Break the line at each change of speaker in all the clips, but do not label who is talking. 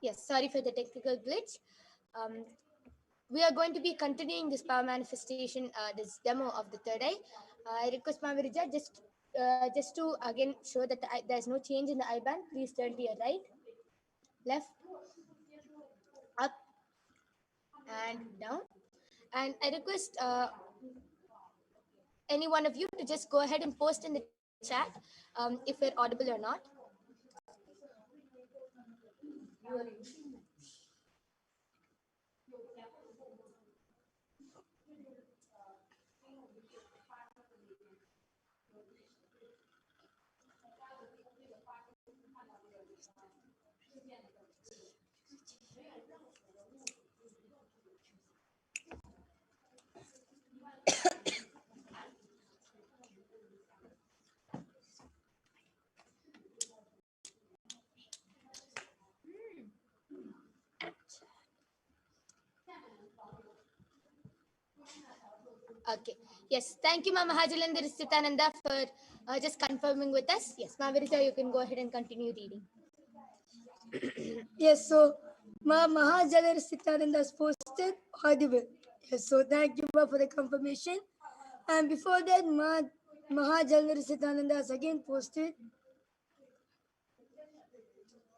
Yes, sorry for the technical glitch. We are going to be continuing this power manifestation, this demo of the third eye. I request Mavirija just to again show that there's no change in the eye band. Please turn to your right, left, up, and down. And I request any one of you to just go ahead and post in the chat if we're audible or not. Okay. Yes. Thank you, Mama Hajalandar Nithyananda, for just confirming with us. Yes, Mavirija, you can go ahead and continue reading.
Yes, so Ma Mahajalar Nithyananda has posted audible. Yes, so thank you Ma, for the confirmation. And before that, Mahajalar Nithyananda has again posted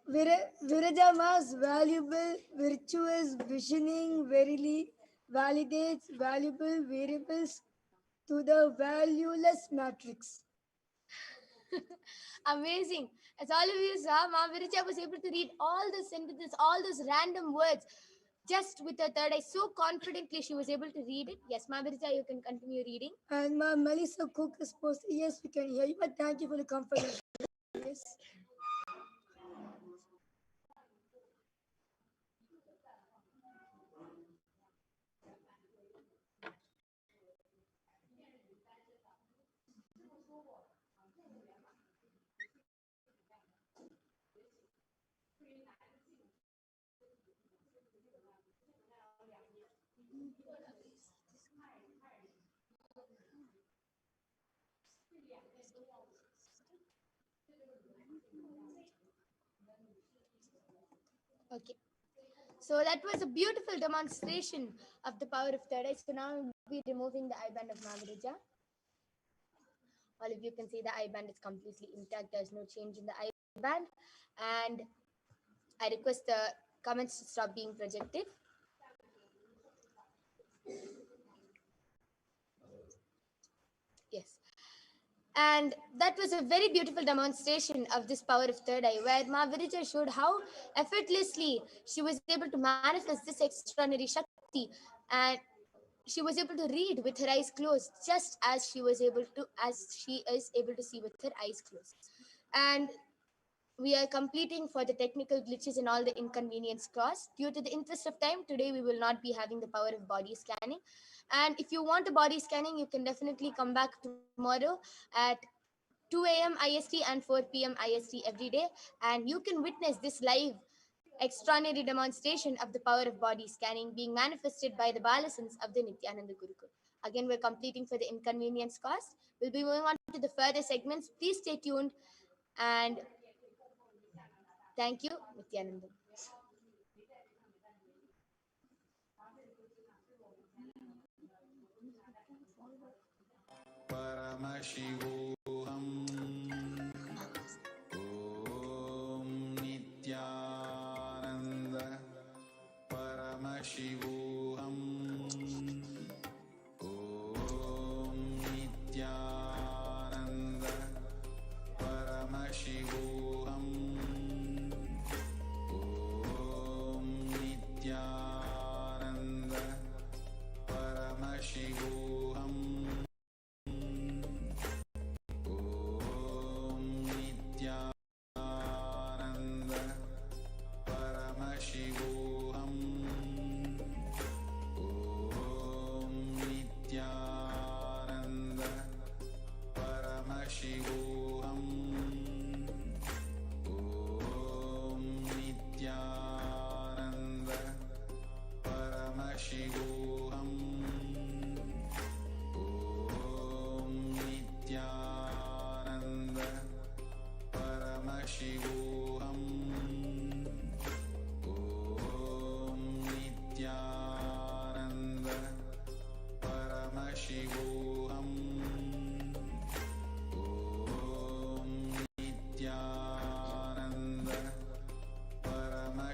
Virajama's valuable, virtuous visioning verily validates valuable variables to the valueless matrix.
Amazing. As all of you saw, Mavirija was able to read all the sentences, all those random words, just with her third eye. So confidently she was able to read it. Yes, Mavirija, you can continue reading.
And Ma Melissa Cook has posted, yes, we can hear you, but thank you for the confirmation. Yes.
Okay. So that was a beautiful demonstration of the power of third eye. So now we'll be removing the eye band of Mavirija. All of you can see the eye band is completely intact. There's no change in the eye band. And I request the comments to stop being projected. Yes. And that was a very beautiful demonstration of this power of third eye, where Mavirija showed how effortlessly she was able to manifest this extraordinary Shakti, and she was able to read with her eyes closed, just as she is able to see with her eyes closed. And we are completing for the technical glitches and all the inconvenience caused. Due to the interest of time, today we will not be having the power of body scanning. And if you want a body scanning, you can definitely come back tomorrow at 2 a.m. IST and 4 p.m. IST every day. And you can witness this live extraordinary demonstration of the power of body scanning being manifested by the Balasans of the Nithyananda Gurukul. Again, we're completing for the inconvenience cost. We'll be moving on to the further segments. Please stay tuned and thank you, Nithyananda.
Paramashivoham. Om Nithyananda Paramashivoham. Om Nithyananda Paramashivoham. Om Nithyananda Paramashivoham.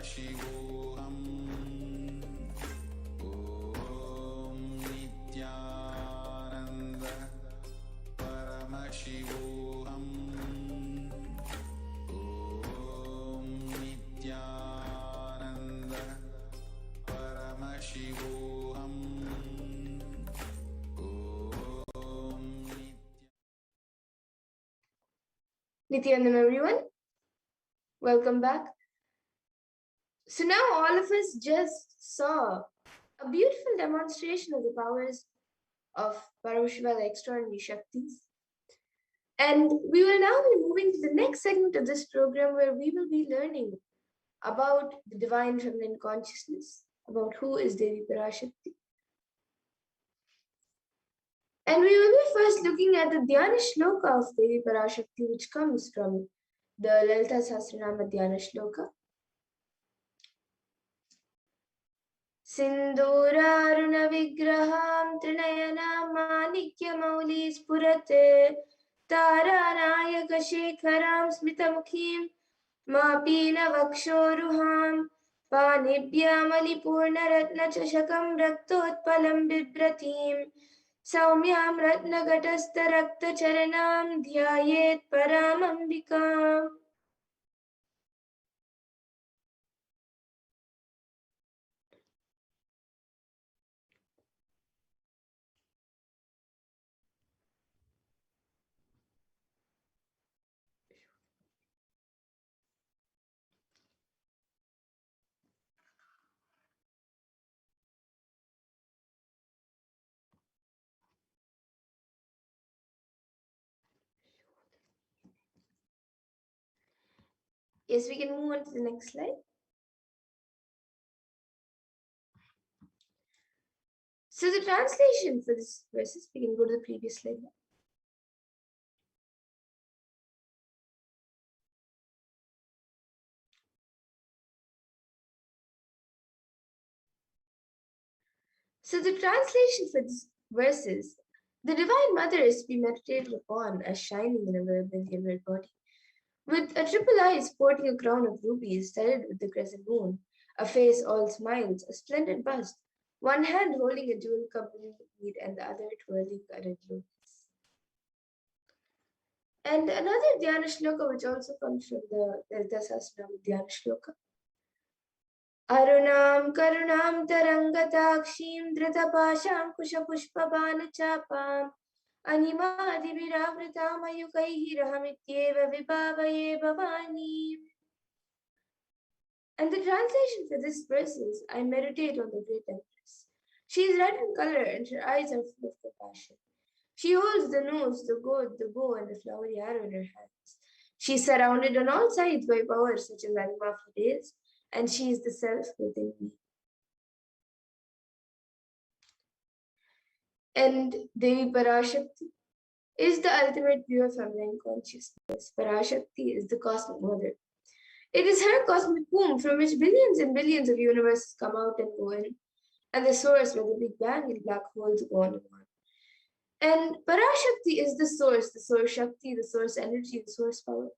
Parashakti. Om Nithyananda Paramashivoham. Om Nithyananda Paramashivoham. Om
Nithyanandam, everyone. Welcome back. So now all of us just saw a beautiful demonstration of the powers of Paramashiva, the extraordinary Shaktis. And we will now be moving to the next segment of this program where we will be learning about the divine feminine consciousness, about who is Devi Parashakti. And we will be first looking at the Dhyana Shloka of Devi Parashakti, which comes from the Lalita Sahasranama Dhyana Shloka. सिन्दूरारुणविग्रहां त्रिनयनामानिक्यमौलिस्फुरते तारानायकशेखरां स्मितमुखीं मापीनवक्षोरुहां पाणिभ्यामलिपूर्णरत्नचषकं रक्तोत्पलं बिभ्रतीं सौम्यां रत्नघटस्थरक्तचरणां ध्यायेत् परामम्बिकाम्. Yes, we can move on to the next slide. So the translation for this verses, we can go to the previous slide now. So the translation for this verses, the Divine Mother is to be meditated upon as shining in a vermilion red body, with a triple eye sporting a crown of rubies studded with the crescent moon, a face all smiles, a splendid bust, one hand holding a jewel cup bead and the other twirling a red lotus. And another Dhyana Shloka which also comes from the Lalita Sahasranama Dhyana Shloka. अरुणां करुणां तरङ्गताक्षीं धृतपाशाङ्कुशपुष्पबाणचापाम् अनिमादिभिरावृतामयुकैः विभावये भवानीम्. And the translation for this verse is, I meditate on the great Empress. She is red in color and her eyes are full of compassion. She holds the nose, the gourd, the bow, and the flowery arrow in her hands. She is surrounded on all sides by powers such as Anima for days, and she is the self within me. And Devi Parashakti is the ultimate pure feminine consciousness. Parashakti is the cosmic mother. It is her cosmic womb from which billions and billions of universes come out and go in, and the source where the Big Bang and black holes go on and on. And Parashakti is the source Shakti, the source energy, the source power,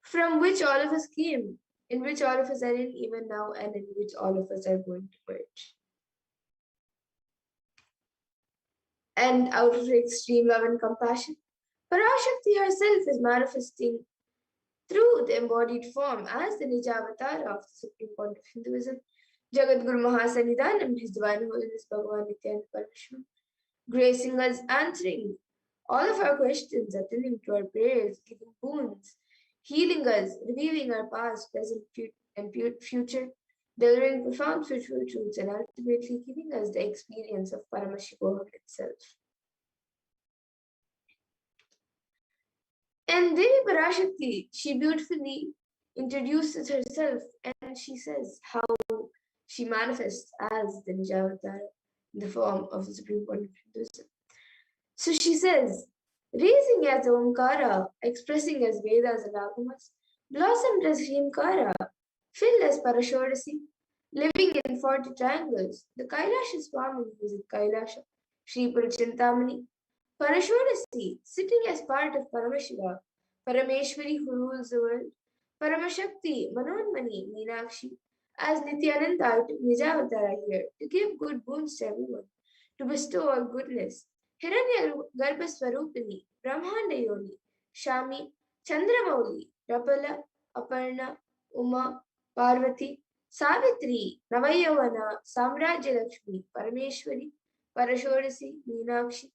from which all of us came, in which all of us are in even now, and in which all of us are going to merge. And out of her extreme love and compassion, Parashakti herself is manifesting through the embodied form as the Nijavatar of the Supreme Point of Hinduism, Jagadguru Mahasannidhanam, His Divine Holiness Bhagavan Nithyananda Paramashivam, gracing us, answering all of our questions, attending to our prayers, giving boons, healing us, revealing our past, present, and future, delivering profound spiritual truths, and ultimately giving us the experience of Paramashivoham itself. And Devi Parashakti, she beautifully introduces herself and she says how she manifests as the Nijavatar in the form of the Supreme Point of Hinduism. So she says, raising as Omkara, expressing as Vedas and Agamas, blossomed as Hrimkara, filled as Parashodasi, living in 40 triangles, the Kailasa Swami who is at Kailasa, Sri Purachintamani, Parashodasi, sitting as part of Paramashiva, Parameshwari who rules the world, Paramashakti, Manonmani, Meenakshi, As Nithyananda took Nijavatara here to give good boons to everyone, to bestow all goodness. Hiranya Garbhaswarupini, Brahmanda Yoni, Shami, Chandramauli, Rapala, Aparna, Uma, Parvati, Savitri, Navayavana, Samrajya Lakshmi, Parameshwari, Parashodasi, Meenakshi,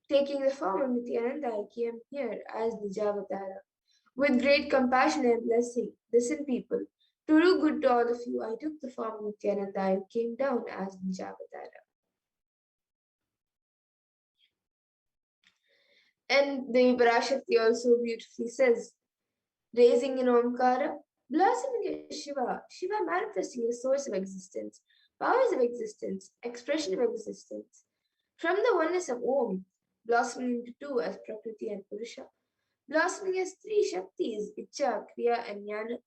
taking the form of Nityananda, I came here as Nijavatara. With great compassion and blessing, listen, people, to do good to all of you, I took the form of Nityananda and came down as Nijavatara. And the Parashakti also beautifully says, raising in Omkara, blossoming as Shiva, Shiva manifesting the source of existence, powers of existence, expression of existence. From the oneness of Om, blossoming into two as Prakriti and Purusha, blossoming as three Shaktis, Icha, Kriya, and Jnana,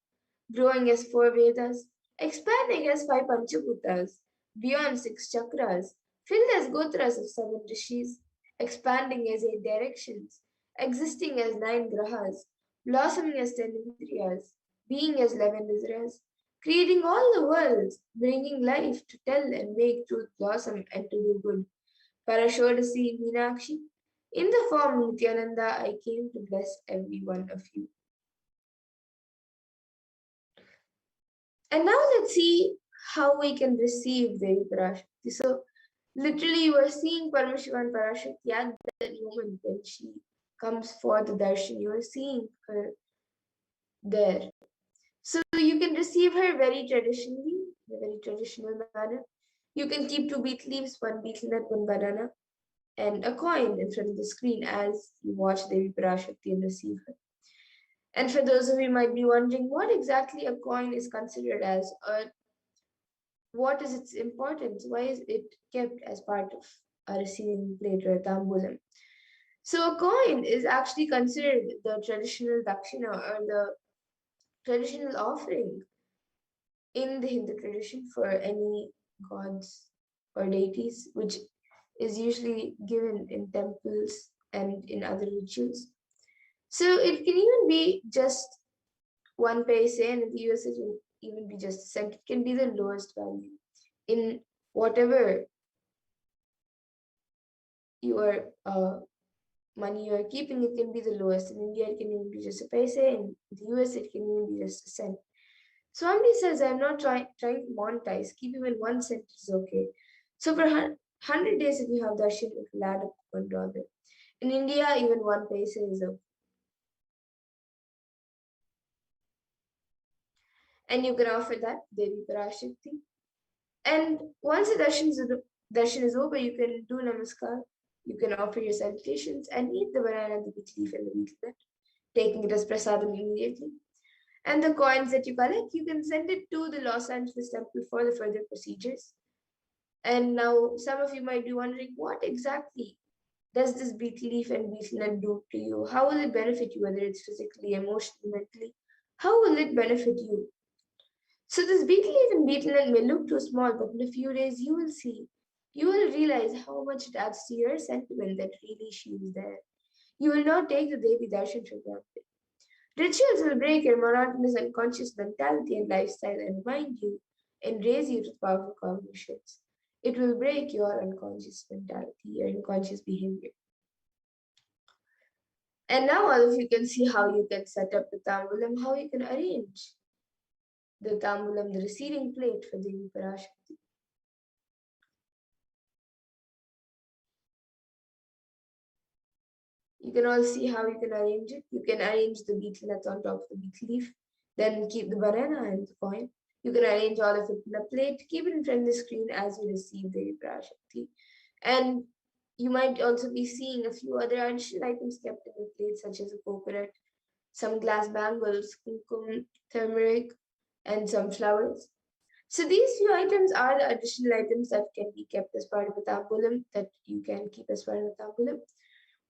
growing as four Vedas, expanding as five Panchabhutas, beyond six chakras, filled as Gotras of seven rishis, expanding as eight directions, existing as nine grahas, blossoming as ten indriyas, being as 11 Isras, creating all the worlds, bringing life to tell and make truth blossom and to do good. Parashodasi Meenakshi, in the form of Nityananda, I came to bless every one of you. And now let's see how we can receive Devi Parashakti. So, literally, you are seeing Paramashiva and Parashakti at that moment when she comes for the darshan. You are seeing her there. So, you can receive her very traditionally, in a very traditional manner. You can keep two betel leaves, one betel nut, one banana, and a coin in front of the screen as you watch Devi Parashakti and receive her. And for those of you who might be wondering what exactly a coin is considered as, or what is its importance? Why is it kept as part of a receiving plate or a tambulam? So a coin is actually considered the traditional dakshina or the traditional offering in the Hindu tradition for any gods or deities, which is usually given in temples and in other rituals. So it can even be just one paise, and in the US it can even be just a cent. It can be the lowest value in whatever your money you are keeping. It can be the lowest. In India, it can even be just a paise. In the US, it can even be just a cent. Swami says, I'm not trying to monetize. Keep even 1 cent is okay. So for 100 days, if you have darshan, it will add up to $1. In India, even 1 paise is okay. And you can offer that Devi Parashakti. And once the darshan is over, you can do namaskar. You can offer your salutations and eat the banana, the betel leaf, and the betel nut, taking it as prasadam immediately. And the coins that you collect, you can send it to the Los Angeles temple for the further procedures. And now some of you might be wondering, what exactly does this betel leaf and betel nut do to you? How will it benefit you, whether it's physically, emotionally, mentally? How will it benefit you? So this betel leaf and betel nut may look too small, but in a few days you will see. You will realize how much it adds to your sentiment that really she is there. You will not take the Devi Darshan for granted. Rituals will break your monotonous unconscious mentality and lifestyle and remind you and raise you to powerful cognitions. It will break your unconscious mentality, your unconscious behavior. And now all of you can see how you can set up the tambulam, how you can arrange the tambulam, the receiving plate for Devi Parashakti. You can all see how you can arrange it. You can arrange the betel nut on top of the betel leaf, then keep the banana and the coin. You can arrange all of it in a plate, keep it in front of the screen as you receive the Parashakti. And you might also be seeing a few other additional items kept in the plate, such as a coconut, some glass bangles, kumkum, turmeric, and some flowers. So these few items are the additional items that can be kept as part of the tambulam, that you can keep as part of the tambulam.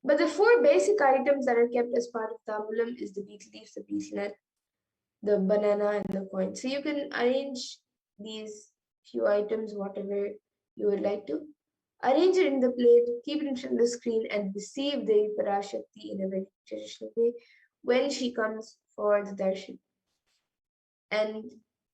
But the four basic items that are kept as part of tambulam is the betel leaf, the betel nut, the banana, and the coin. So you can arrange these few items whatever you would like to. Arrange it in the plate, keep it in front of the screen, and receive the Parashakti in a very traditional way when she comes for the darshan. And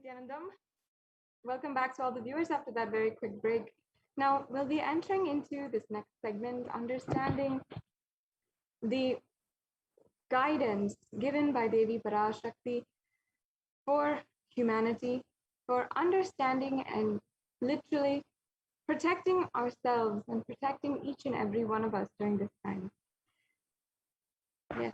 Nithyanandam. Welcome back to all the viewers after that very quick break. Now, we'll be entering into this next segment, understanding the guidance given by Devi Parashakti for humanity, for understanding and literally protecting ourselves and protecting each and every one of us during this time. Yes.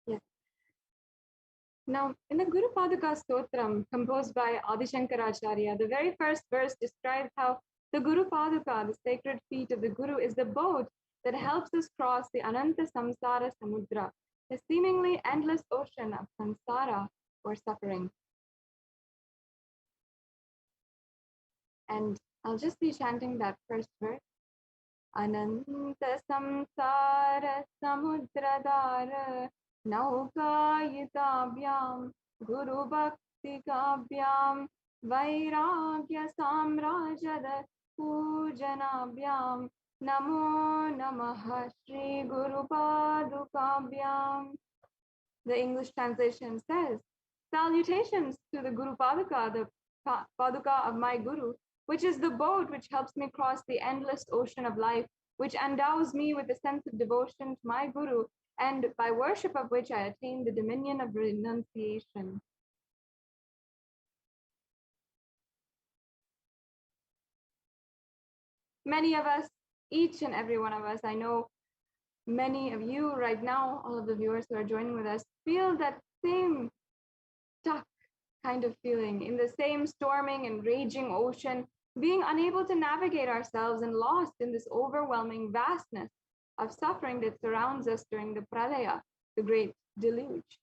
Yes. Now, in the Guru Padaka Stotram, composed by Adi Shankaracharya, the very first verse describes how the Guru Padaka, the sacred feet of the Guru, is the boat that helps us cross the Ananta Samsara Samudra, the seemingly endless ocean of samsara or suffering. And I'll just be chanting that first verse. Ananta Samsara Samudradara Naukayitabhyam Guru Bhakti Kabhyam Vairagya Samrajada Pujanabhyam Namo Namaha Shri Guru Padukabhyam. The English translation says, salutations to the Guru Paduka, the Paduka of my Guru, which is the boat which helps me cross the endless ocean of life, which endows me with a sense of devotion to my Guru, and by worship of which I attain the dominion of renunciation. Many of us, each and every one of us, I know many of you right now, all of the viewers who are joining with us, feel that same stuck kind of feeling in the same storming and raging ocean, being unable to navigate ourselves and lost in this overwhelming vastness of suffering that surrounds us during the pralaya, the great deluge.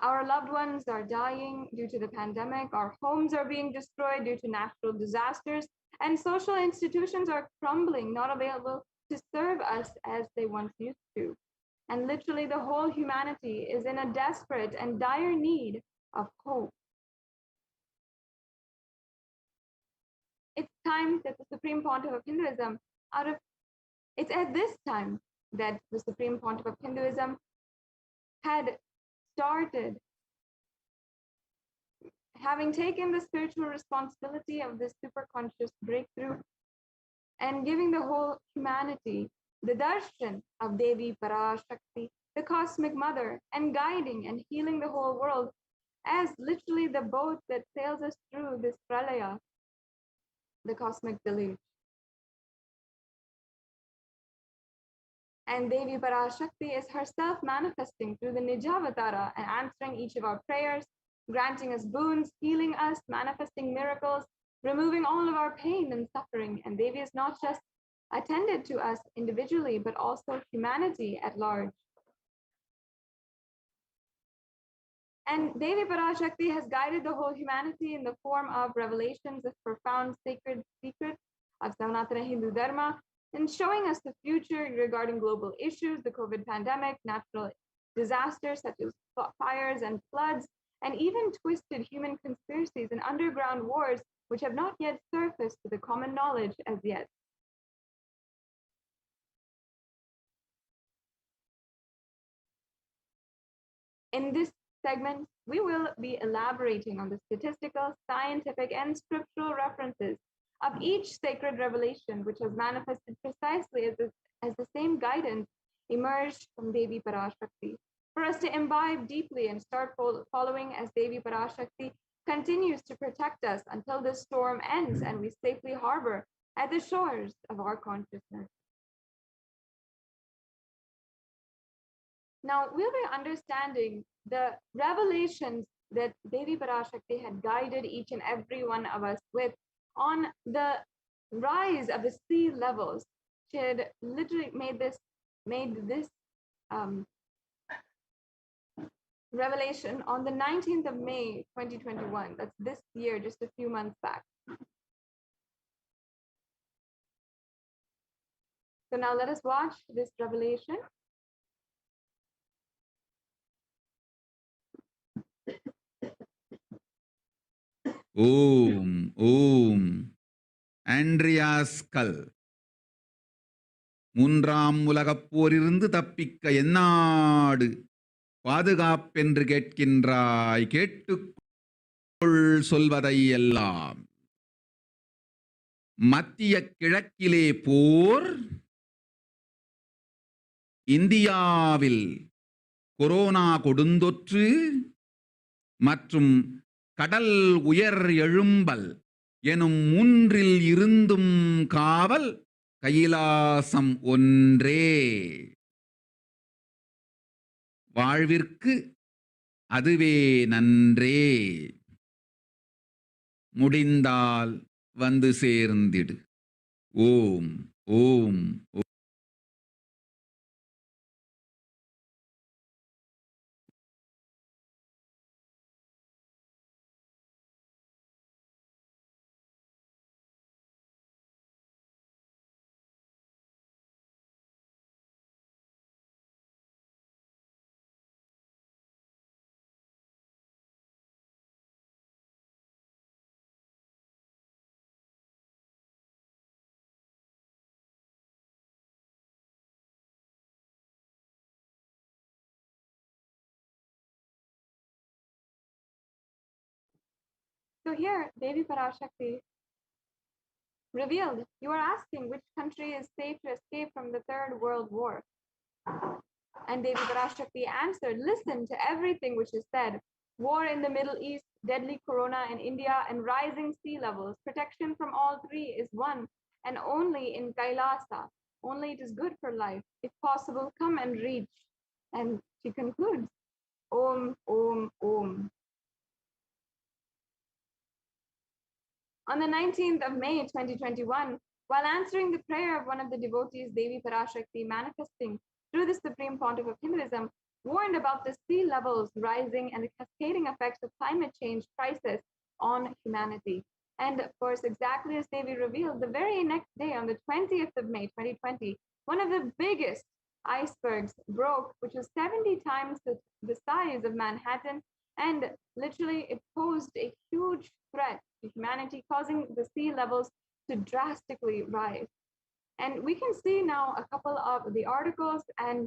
Our loved ones are dying due to the pandemic, our homes are being destroyed due to natural disasters, and social institutions are crumbling, not available to serve us as they once used to. And literally the whole humanity is in a desperate and dire need of hope. It's time that the Supreme Pontiff of Hinduism, it's at this time that the Supreme Pontiff of Hinduism had started having taken the spiritual responsibility of this superconscious breakthrough and giving the whole humanity the darshan of Devi Parashakti, the cosmic mother, and guiding and healing the whole world as literally the boat that sails us through this pralaya, the cosmic deluge. And Devi Parashakti is herself manifesting through the Nijavatara and answering each of our prayers, granting us boons, healing us, manifesting miracles, removing all of our pain and suffering. And Devi is not just attended to us individually, but also humanity at large. And Devi Parashakti has guided the whole humanity in the form of revelations of profound sacred secrets of Sanatana Hindu Dharma, and showing us the future regarding global issues, the COVID pandemic, natural disasters such as fires and floods, and even twisted human conspiracies and underground wars, which have not yet surfaced to the common knowledge as yet. In this segment, we will be elaborating on the statistical, scientific, and scriptural references of each sacred revelation, which has manifested precisely as the same guidance emerged from Devi Parashakti, for us to imbibe deeply and start following as Devi Parashakti continues to protect us until this storm ends and we safely harbor at the shores of our consciousness. Now we'll be understanding the revelations that Devi Parashakti had guided each and every one of us with on the rise of the sea levels. She had literally made this um, revelation on the 19th of May 2021. That's this year, just a few months back. So now let us watch this revelation.
ஓம் ஓம் Andreas கல் மூன்றாம் உலகப் போரிலிருந்து தப்பிக்க எந்நாடு பாதுகாப்பென்று கேட்கின்றாய், கேட்டுக்கொள் சொல்வதை எல்லாம். மத்திய கிழக்கிலே போர், இந்தியாவில் கொரோனா கொடுந்தொற்று மற்றும் கடல் உயர் எழும்பல் எனும் மூன்றில் இருந்தும் காவல் கைலாசம் ஒன்றே. வாழ்விற்கு அதுவே நன்றே. முடிந்தால் வந்து சேர்ந்திடு. ஓம் ஓம் ஓம்.
So here, Devi Parashakti revealed, you are asking which country is safe to escape from the Third World War. And Devi Parashakti answered, listen to everything which is said. War in the Middle East, deadly corona in India, and rising sea levels. Protection from all three is one and only in Kailasa. Only it is good for life. If possible, come and reach. And she concludes, Om, Om, Om. On the 19th of May, 2021, while answering the prayer of one of the devotees, Devi Parashakti, manifesting through the Supreme Pontiff of Hinduism, warned about the sea levels rising and the cascading effects of climate change crisis on humanity. And of course, exactly as Devi revealed, the very next day, on the 20th of May, 2020, one of the biggest icebergs broke, which was 70 times the size of Manhattan, and literally it posed a huge threat to humanity, causing the sea levels to drastically rise. And we can see now a couple of the articles and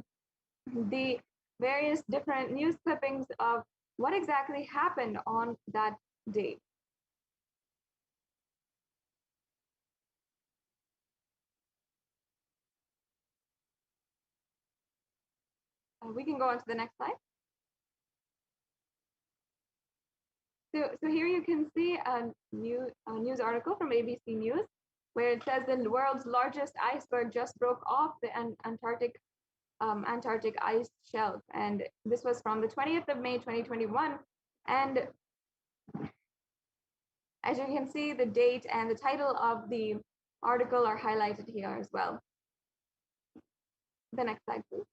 the various different news clippings of what exactly happened on that day. We can go on to the next slide. So here you can see a news article from ABC News, where it says the world's largest iceberg just broke off the Antarctic ice shelf. And this was from the 20th of May, 2021. And as you can see, the date and the title of the article are highlighted here as well. The next slide, please.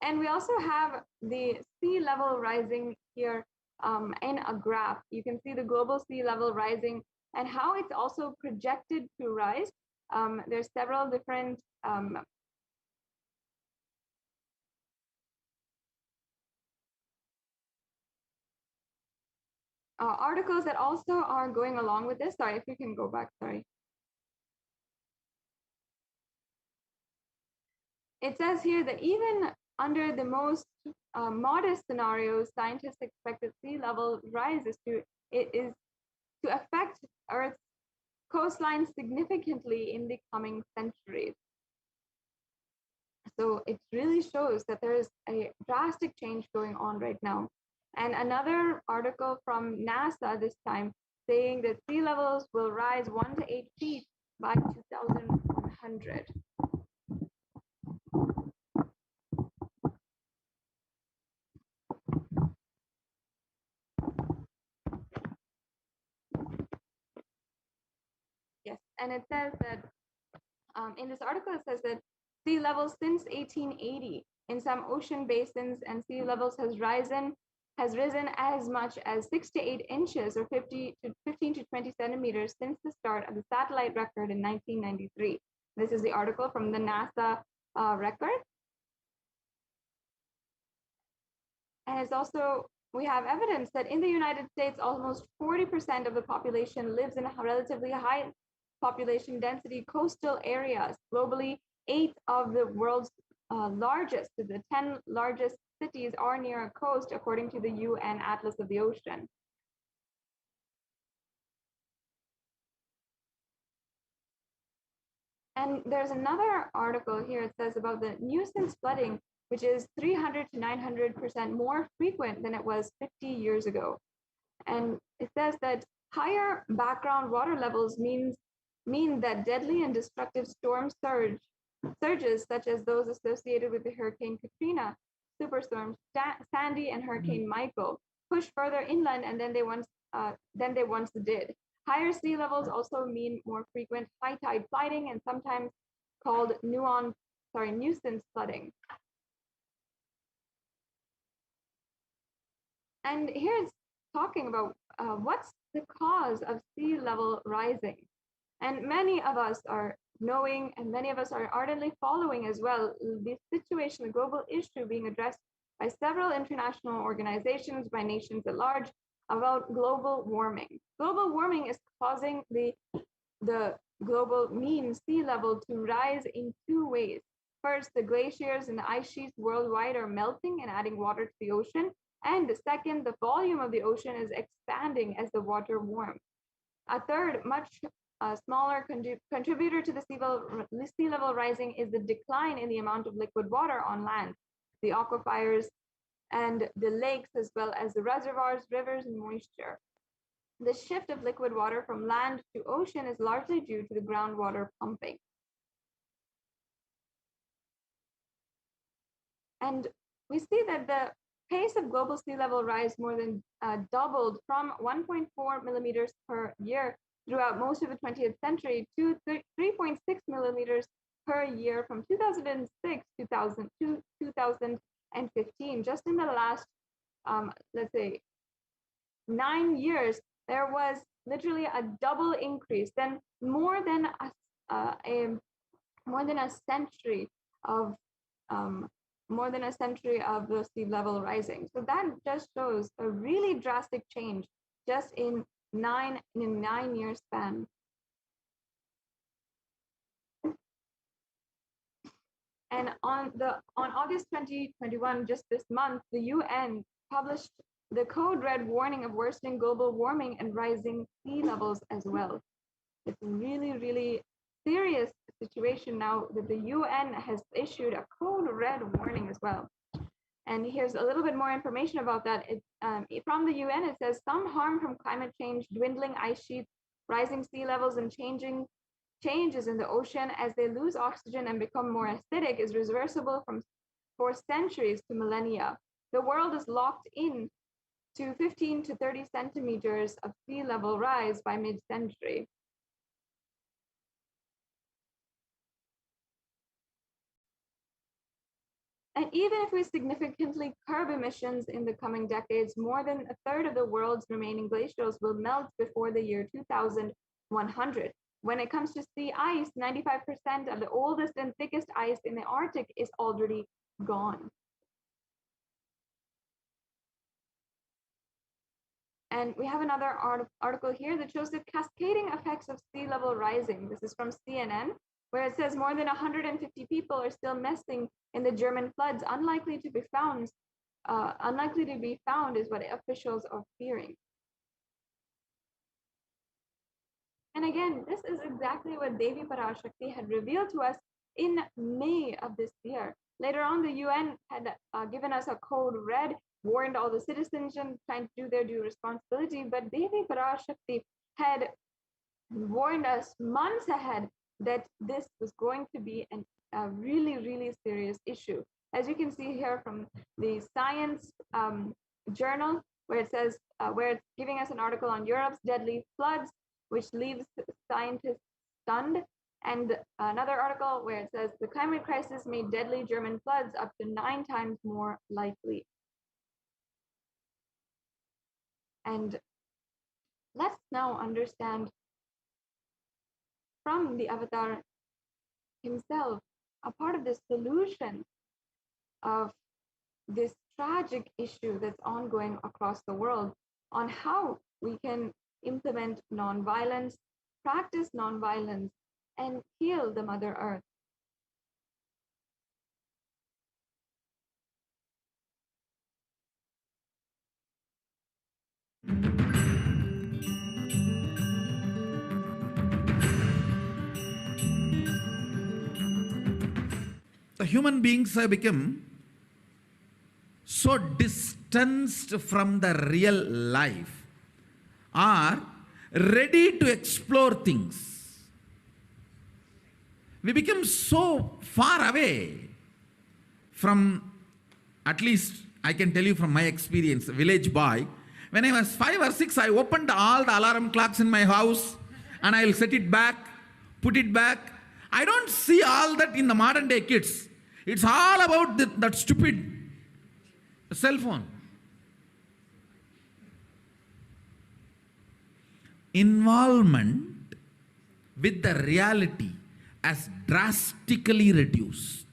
And we also have the sea level rising here in a graph. You can see the global sea level rising and how it's also projected to rise. There's several different articles that also are going along with this. Sorry, if you can go back, sorry. It says here that even under the most modest scenarios, scientists expect that sea level rises to affect Earth's coastline significantly in the coming centuries. So it really shows that there is a drastic change going on right now. And another article from NASA this time saying that sea levels will rise 1 to 8 feet by 2100. 100. Yes, and it says that in this article, it says that sea levels since 1880 in some ocean basins and sea levels has risen as much as 6 to 8 inches or 15 to 20 centimeters since the start of the satellite record in 1993. This is the article from the NASA record. And it's also, we have evidence that in the United States, almost 40% of the population lives in a relatively high population density coastal areas. Globally, 8 of the world's largest, the 10 largest cities are near a coast, according to the UN Atlas of the Ocean. And there's another article here. It says about the nuisance flooding, which is 300 to 900% more frequent than it was 50 years ago. And it says that higher background water levels mean that deadly and destructive storm surges, such as those associated with the Hurricane Katrina, Superstorm Sandy, and Hurricane Michael, push further inland, and than they once did. Higher sea levels also mean more frequent high tide flooding, and sometimes called nuisance flooding. And here it's talking about what's the cause of sea level rising. And many of us are knowing, and many of us are ardently following as well, the situation, the global issue being addressed by several international organizations, by nations at large, about global warming. Global warming is causing the global mean sea level to rise in 2 ways. First, the glaciers and the ice sheets worldwide are melting and adding water to the ocean. And the second, the volume of the ocean is expanding as the water warms. A third, much smaller contributor to the sea level rising is the decline in the amount of liquid water on land, the aquifers and the lakes, as well as the reservoirs, rivers, and moisture. The shift of liquid water from land to ocean is largely due to the groundwater pumping. And we see that the pace of global sea level rise more than doubled from 1.4 millimeters per year throughout most of the 20th century to 3.6 millimeters per year from 2006 to 2015. Just in the last, let's say, 9 years, there was literally a double increase, then more than a century of the sea level rising. So that just shows a really drastic change just in a 9-year span. And on August 2021, just this month, the UN published the Code Red warning of worsening global warming and rising sea levels as well. It's a really, really serious situation now that the UN has issued a Code Red warning as well. And here's a little bit more information about that. From the UN, it says some harm from climate change, dwindling ice sheets, rising sea levels, and changes in the ocean as they lose oxygen and become more acidic is reversible for centuries to millennia. The world is locked in to 15 to 30 centimeters of sea level rise by mid-century. And even if we significantly curb emissions in the coming decades, more than a third of the world's remaining glaciers will melt before the year 2100. When it comes to sea ice, 95% of the oldest and thickest ice in the Arctic is already gone. And we have another article here that shows the cascading effects of sea level rising. This is from CNN, where it says more than 150 people are still missing in the German floods, unlikely to be found is what officials are fearing. And again, this is exactly what Devi Parashakti had revealed to us in May of this year. Later on, the UN had given us a code red, warned all the citizens and trying to do their due responsibility, but Devi Parashakti had warned us months ahead that this was going to be a really, really serious issue. As you can see here from the Science journal, where it says, where it's giving us an article on Europe's deadly floods, which leaves scientists stunned. And another article where it says the climate crisis made deadly German floods up to 9 times more likely. And let's now understand from the avatar himself a part of the solution of this tragic issue that's ongoing across the world, on how we can implement nonviolence, practice nonviolence, and heal the Mother Earth.
The human beings have become so distanced from the real life, are ready to explore things. We become so far away from, at least I can tell you from my experience, village boy. When I was 5 or 6, I opened all the alarm clocks in my house and I'll set it back, put it back. I don't see all that in the modern day kids. It's all about that stupid cell phone. Involvement with the reality has drastically reduced.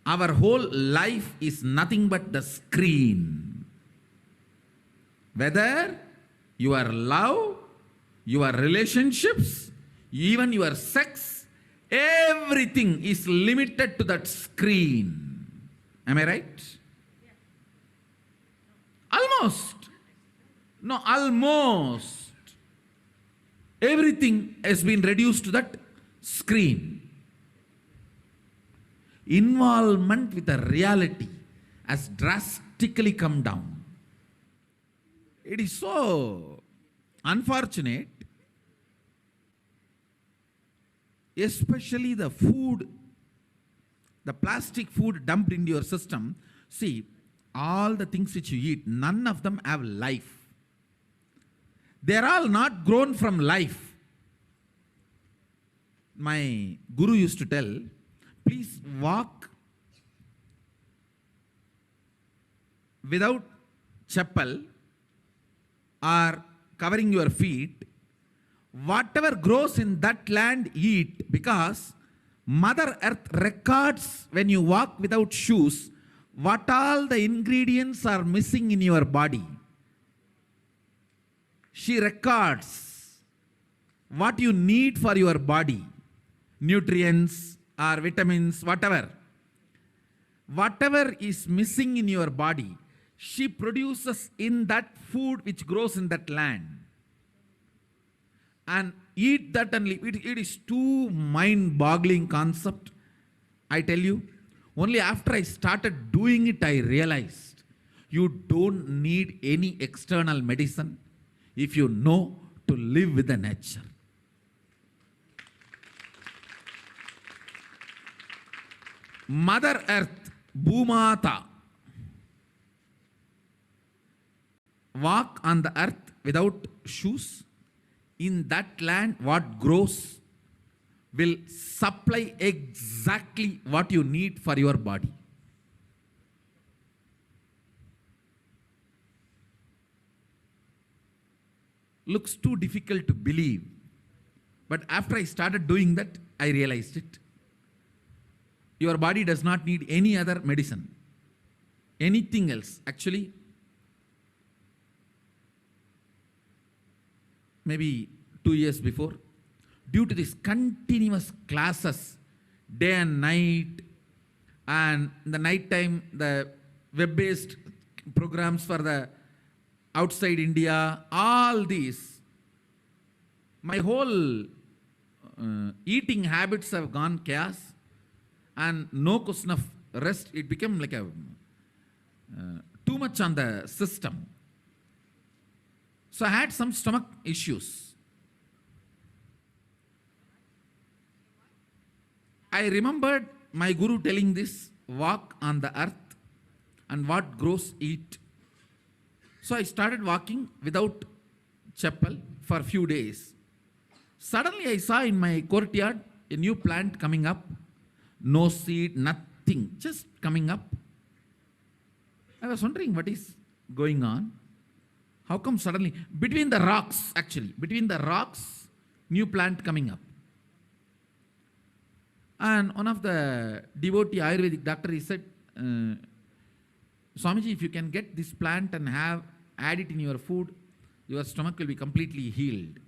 Our whole life is nothing but the screen. Whether your love, your relationships, even your sex, everything is limited to that screen. Am I right? Almost. No, almost. Everything has been reduced to that screen. Involvement with the reality has drastically come down. It is so unfortunate, especially the food, the plastic food dumped into your system. See, all the things which you eat, none of them have life. They are all not grown from life. My guru used to tell, please walk without chappal or covering your feet. Whatever grows in that land, eat, because Mother Earth records when you walk without shoes what all the ingredients are missing in your body. She records what you need for your body, nutrients or vitamins, whatever. Whatever is missing in your body, she produces in that food which grows in that land. And eat that and live. It is too mind-boggling concept. I tell you, only after I started doing it, I realized you don't need any external medicine if you know to live with the nature. Mother Earth, Bhumata, walk on the earth without shoes. In that land, what grows will supply exactly what you need for your body. Looks too difficult to believe. But after I started doing that, I realized it. Your body does not need any other medicine, anything else. Actually, maybe 2 years before, due to these continuous classes, day and night, and in the night time, the web-based programs for the outside India, all these, my whole eating habits have gone chaos, and no question of rest. It became like a too much on the system. So I had some stomach issues. I remembered my guru telling this, walk on the earth and what grows eat. So I started walking without chappal for a few days. Suddenly I saw in my courtyard a new plant coming up. No seed, nothing, just coming up. I was wondering what is going on. How come suddenly, between the rocks actually, between the rocks, new plant coming up. And one of the devotee Ayurvedic doctor, he said, Swamiji, if you can get this plant and add it in your food, your stomach will be completely healed.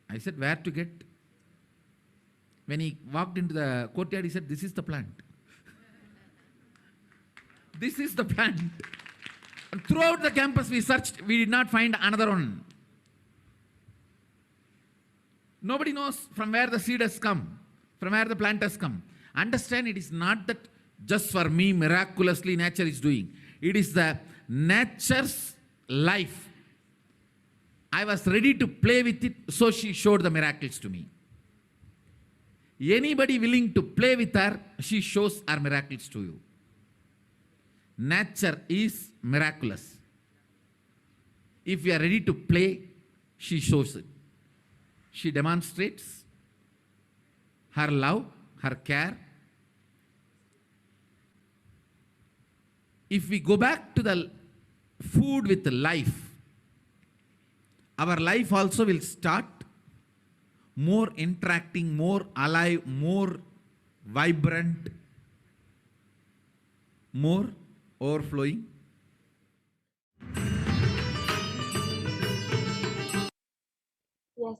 I said, where to get? When he walked into the courtyard, he said, this is the plant. This is the plant. And throughout the campus we searched, we did not find another one. Nobody knows from where the seed has come, from where the plant has come. Understand, it is not that just for me miraculously nature is doing. It is the nature's life. I was ready to play with it, so she showed the miracles to me. Anybody willing to play with her, she shows her miracles to you. Nature is miraculous. If we are ready to play, she shows it. She demonstrates her love, her care. If we go back to the food with life, our life also will start more interacting, more alive, more vibrant, more overflowing.
Yes,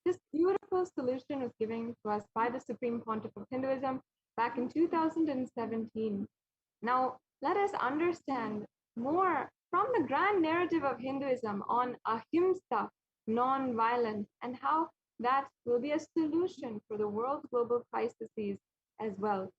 this beautiful solution was given to us by the Supreme Pontiff of Hinduism back in 2017. Now, let us understand more from the grand narrative of Hinduism on ahimsa, non-violence, and how that will be a solution for the world's global crises as well.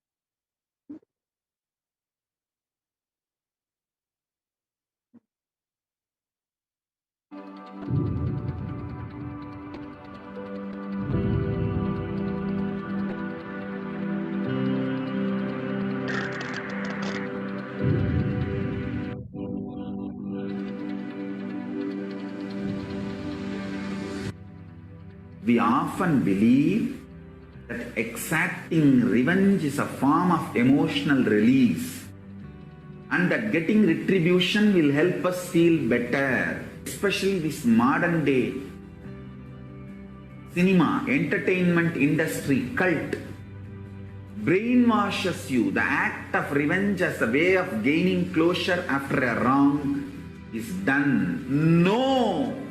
We often believe that exacting revenge is a form of emotional release and that getting retribution will help us feel better. Especially this modern day cinema, entertainment industry cult brainwashes you. The act of revenge as a way of gaining closure after a wrong is done. No!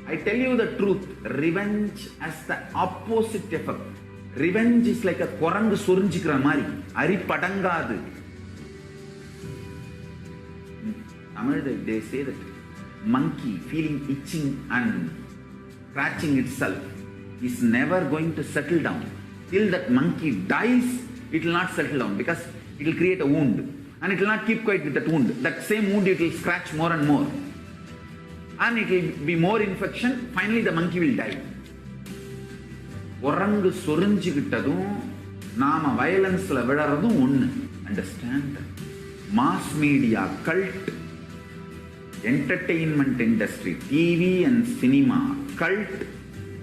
I tell you the truth, revenge has the opposite effect. Revenge is like a korangu sorinjikra mari, ari padangadu. Tamil, they say that monkey feeling itching and scratching itself is never going to settle down. Till that monkey dies, it will not settle down because it will create a wound and it will not keep quiet with that wound. That same wound it will scratch more and more. And it will be more infection. Finally, the monkey will die. Orangu sorinjikittadum, nama violence la vidaradum onnu. Understand? Mass media, cult, entertainment industry, TV and cinema, cult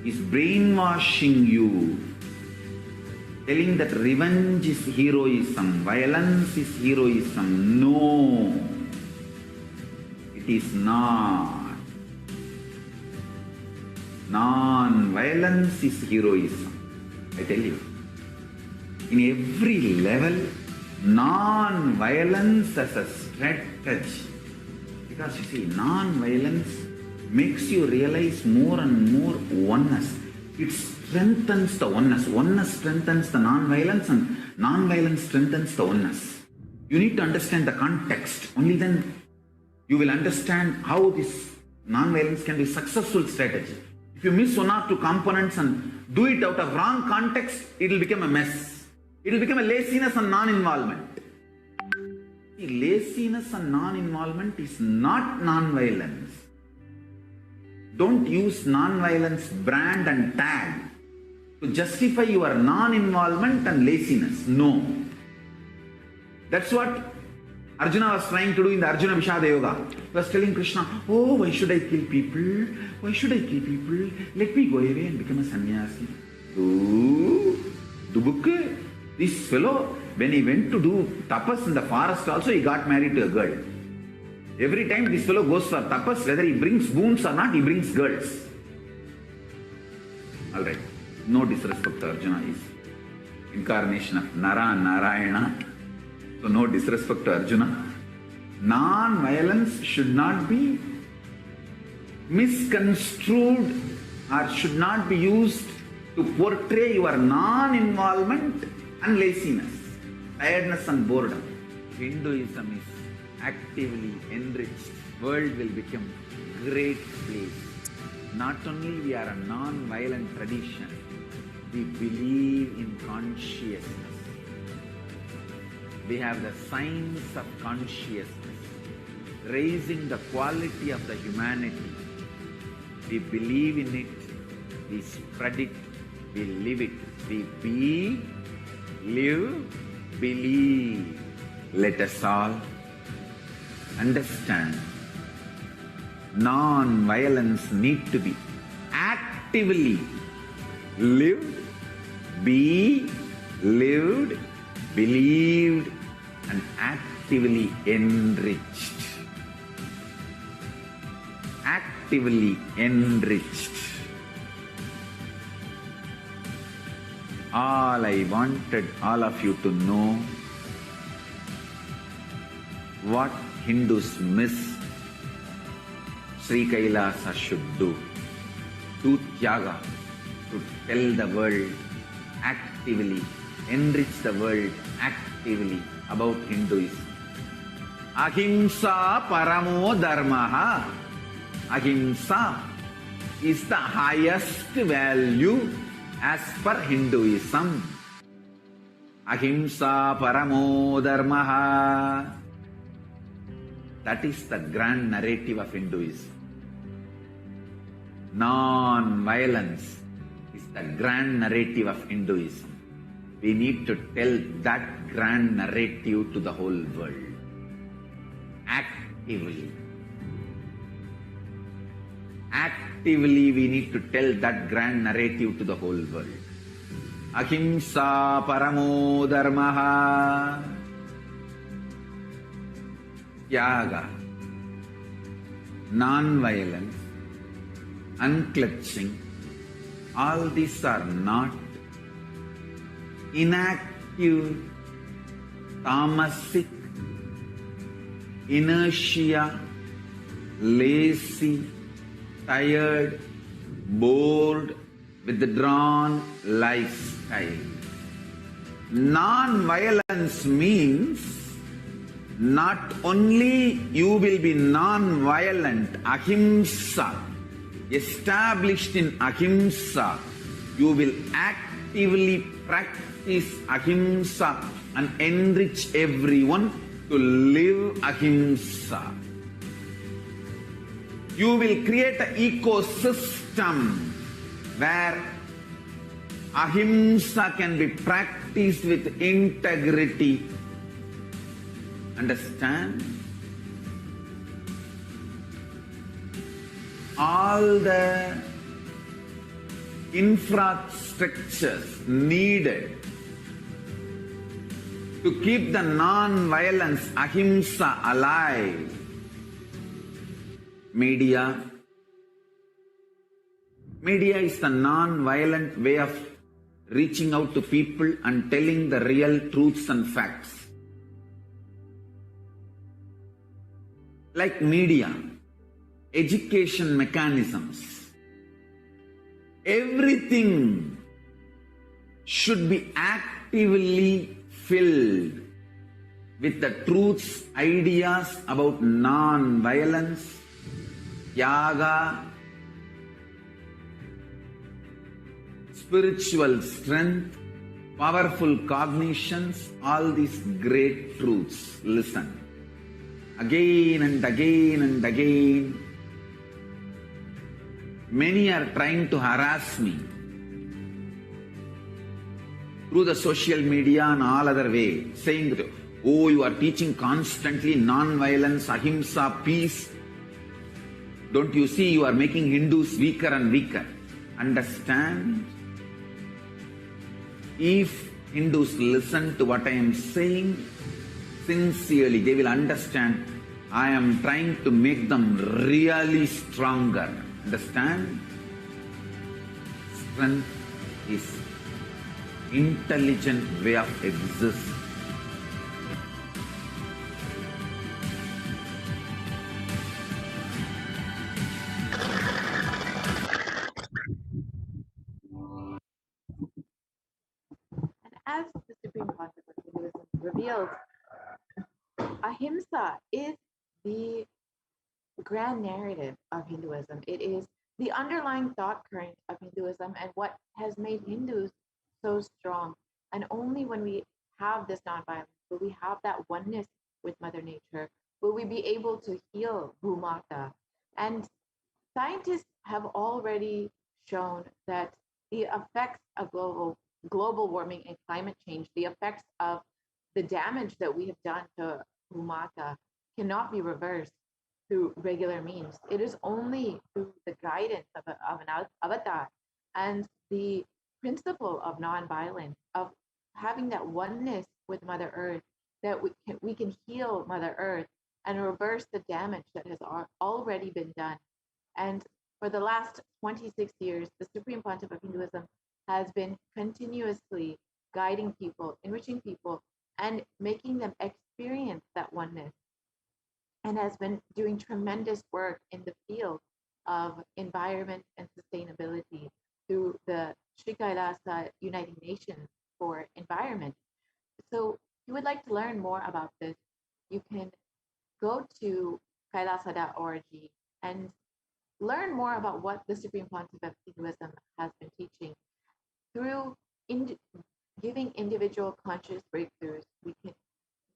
is brainwashing you, telling that revenge is heroism, violence is heroism. No, it is not. Non-violence is heroism. I tell you, in every level, non-violence as a strategy. Because you see, non-violence makes you realize more and more oneness. It strengthens the oneness. Oneness strengthens the non-violence and non-violence strengthens the oneness. You need to understand the context. Only then you will understand how this non-violence can be a successful strategy. If you miss one or two components and do it out of wrong context, it will become a mess. It will become a laziness and non-involvement. Laziness and non-involvement is not non-violence. Don't use non-violence brand and tag to justify your non-involvement and laziness. No. That's what Arjuna was trying to do in the Arjuna Vishada Yoga. He was telling Krishna, oh, why should I kill people? Why should I kill people? Let me go away and become a sannyasi. This fellow, when he went to do tapas in the forest also, he got married to a girl. Every time this fellow goes for tapas, whether he brings boons or not, he brings girls. Alright, no disrespect to Arjuna, is incarnation of Nara Narayana. So no disrespect to Arjuna. Non-violence should not be misconstrued or should not be used to portray your non-involvement and laziness, tiredness and boredom. Hinduism is actively enriched. World will become great place. Not only we are a non-violent tradition, we believe in consciousness. We have the science of consciousness, raising the quality of the humanity. We believe in it, we spread it, we live it. We be, live, believe. Let us all understand non-violence need to be actively lived, be lived, believed and actively enriched. Actively enriched. All I wanted all of you to know what Hindus miss, Sri Kailasa should do. Do Tyaga, to tell the world actively, enrich the world actively about Hinduism. Ahimsa paramo dharmaha. Ahimsa is the highest value as per Hinduism. Ahimsa paramo dharmaha. That is the grand narrative of Hinduism. Non-violence is the grand narrative of Hinduism. We need to tell that grand narrative to the whole world. Actively. Actively we need to tell that grand narrative to the whole world. Ahimsa paramo dharmaha. Tyaga. Non-violence. Unclutching. All these are not inactive, tamasic, inertia, lazy, tired, bored, withdrawn lifestyle. Non-violence means not only you will be non-violent, ahimsa, established in ahimsa, you will actively practice ahimsa and enrich everyone to live ahimsa. You will create an ecosystem where ahimsa can be practiced with integrity. Understand? All the infrastructures needed to keep the non-violence ahimsa alive. Media is the non-violent way of reaching out to people and telling the real truths and facts. Like media, education mechanisms, everything should be actively filled with the truths, ideas about non-violence, Tyaga, spiritual strength, powerful cognitions, all these great truths. Listen. Again and again and again, many are trying to harass me. through the social media and all other way, saying that, oh, you are teaching constantly non-violence, ahimsa, peace. Don't you see you are making Hindus weaker and weaker? Understand? If Hindus listen to what I am saying sincerely, they will understand I am trying to make them really stronger. Understand? Strength is intelligent way of existing.
And as the Supreme Concept of Hinduism reveals, ahimsa is the grand narrative of Hinduism. It is the underlying thought current of Hinduism and what has made Hindus so strong. And only when we have this nonviolence, will we have that oneness with Mother Nature, will we be able to heal Bhumata. And scientists have already shown that the effects of global warming and climate change, the effects of the damage that we have done to Bhumata cannot be reversed through regular means. It is only through the guidance of an avatar and the principle of nonviolence, of having that oneness with Mother Earth, that we can heal Mother Earth and reverse the damage that has already been done. And for the last 26 years, the Supreme Pontiff of Hinduism has been continuously guiding people, enriching people, and making them experience that oneness, and has been doing tremendous work in the field of environment and sustainability through the Sri Kailasa Uniting Nations for Environment. So if you would like to learn more about this, you can go to kailasa.org and learn more about what the Supreme Pontiff of Hinduism has been teaching. Through giving individual conscious breakthroughs,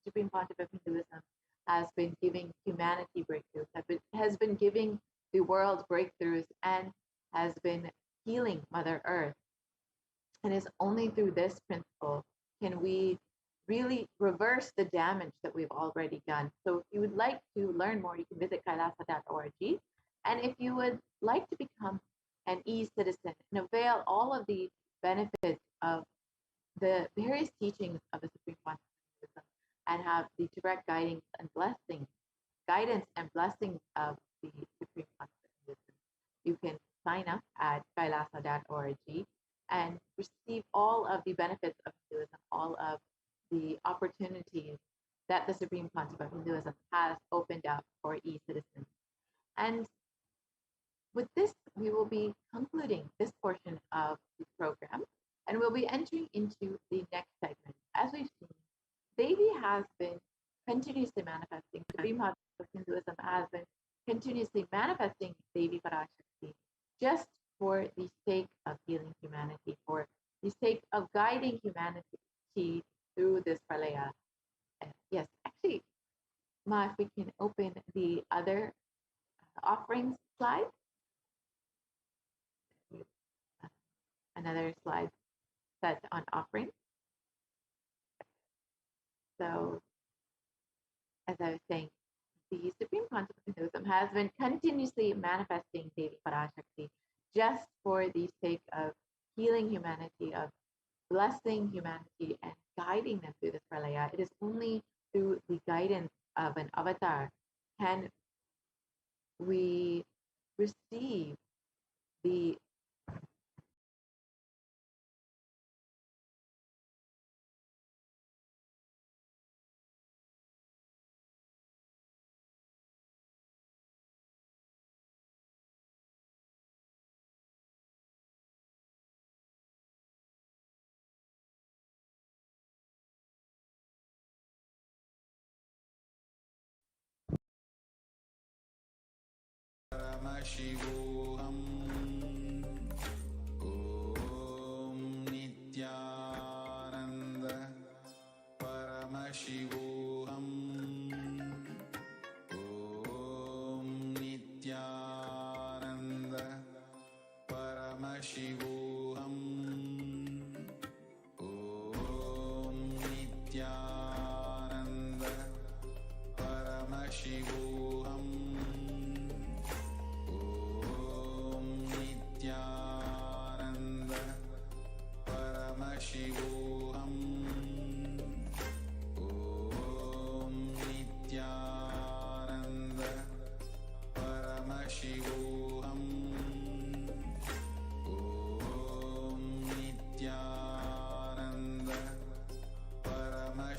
Supreme Pontiff of Hinduism has been giving humanity breakthroughs, has been giving the world breakthroughs, and has been healing Mother Earth. And it's only through this principle can we really reverse the damage that we've already done. So if you would like to learn more, you can visit kailasa.org. And if you would like to become an e-citizen and avail all of the benefits of the various teachings of the Supreme Pontiff of Hinduism and have the direct guidance and blessings of the Supreme Pontiff of Hinduism, you can sign up at kailasa.org and receive all of the benefits of Hinduism, all of the opportunities that the Supreme Pontiff of Hinduism has opened up for e-citizens. And with this, we will be concluding this portion of the program, and we'll be entering into the next segment. As we've seen, Devi has been continuously manifesting. The Supreme Pontiff of Hinduism has been continuously manifesting Devi Parashakti just for the sake of healing humanity, for the sake of guiding humanity through this pralaya. Yes, actually, Ma, if we can open the other offerings slide. Another slide set on offering. So, as I was saying, the Supreme Pontiff of Hinduism has been continuously manifesting Devi Parashakti just for the sake of healing humanity, of blessing humanity and guiding them through this pralaya. It is only through the guidance of an avatar can we receive the
Paramashivoham. Om Nithyananda Paramashivoham. Om Nithyananda Paramashivoham. Om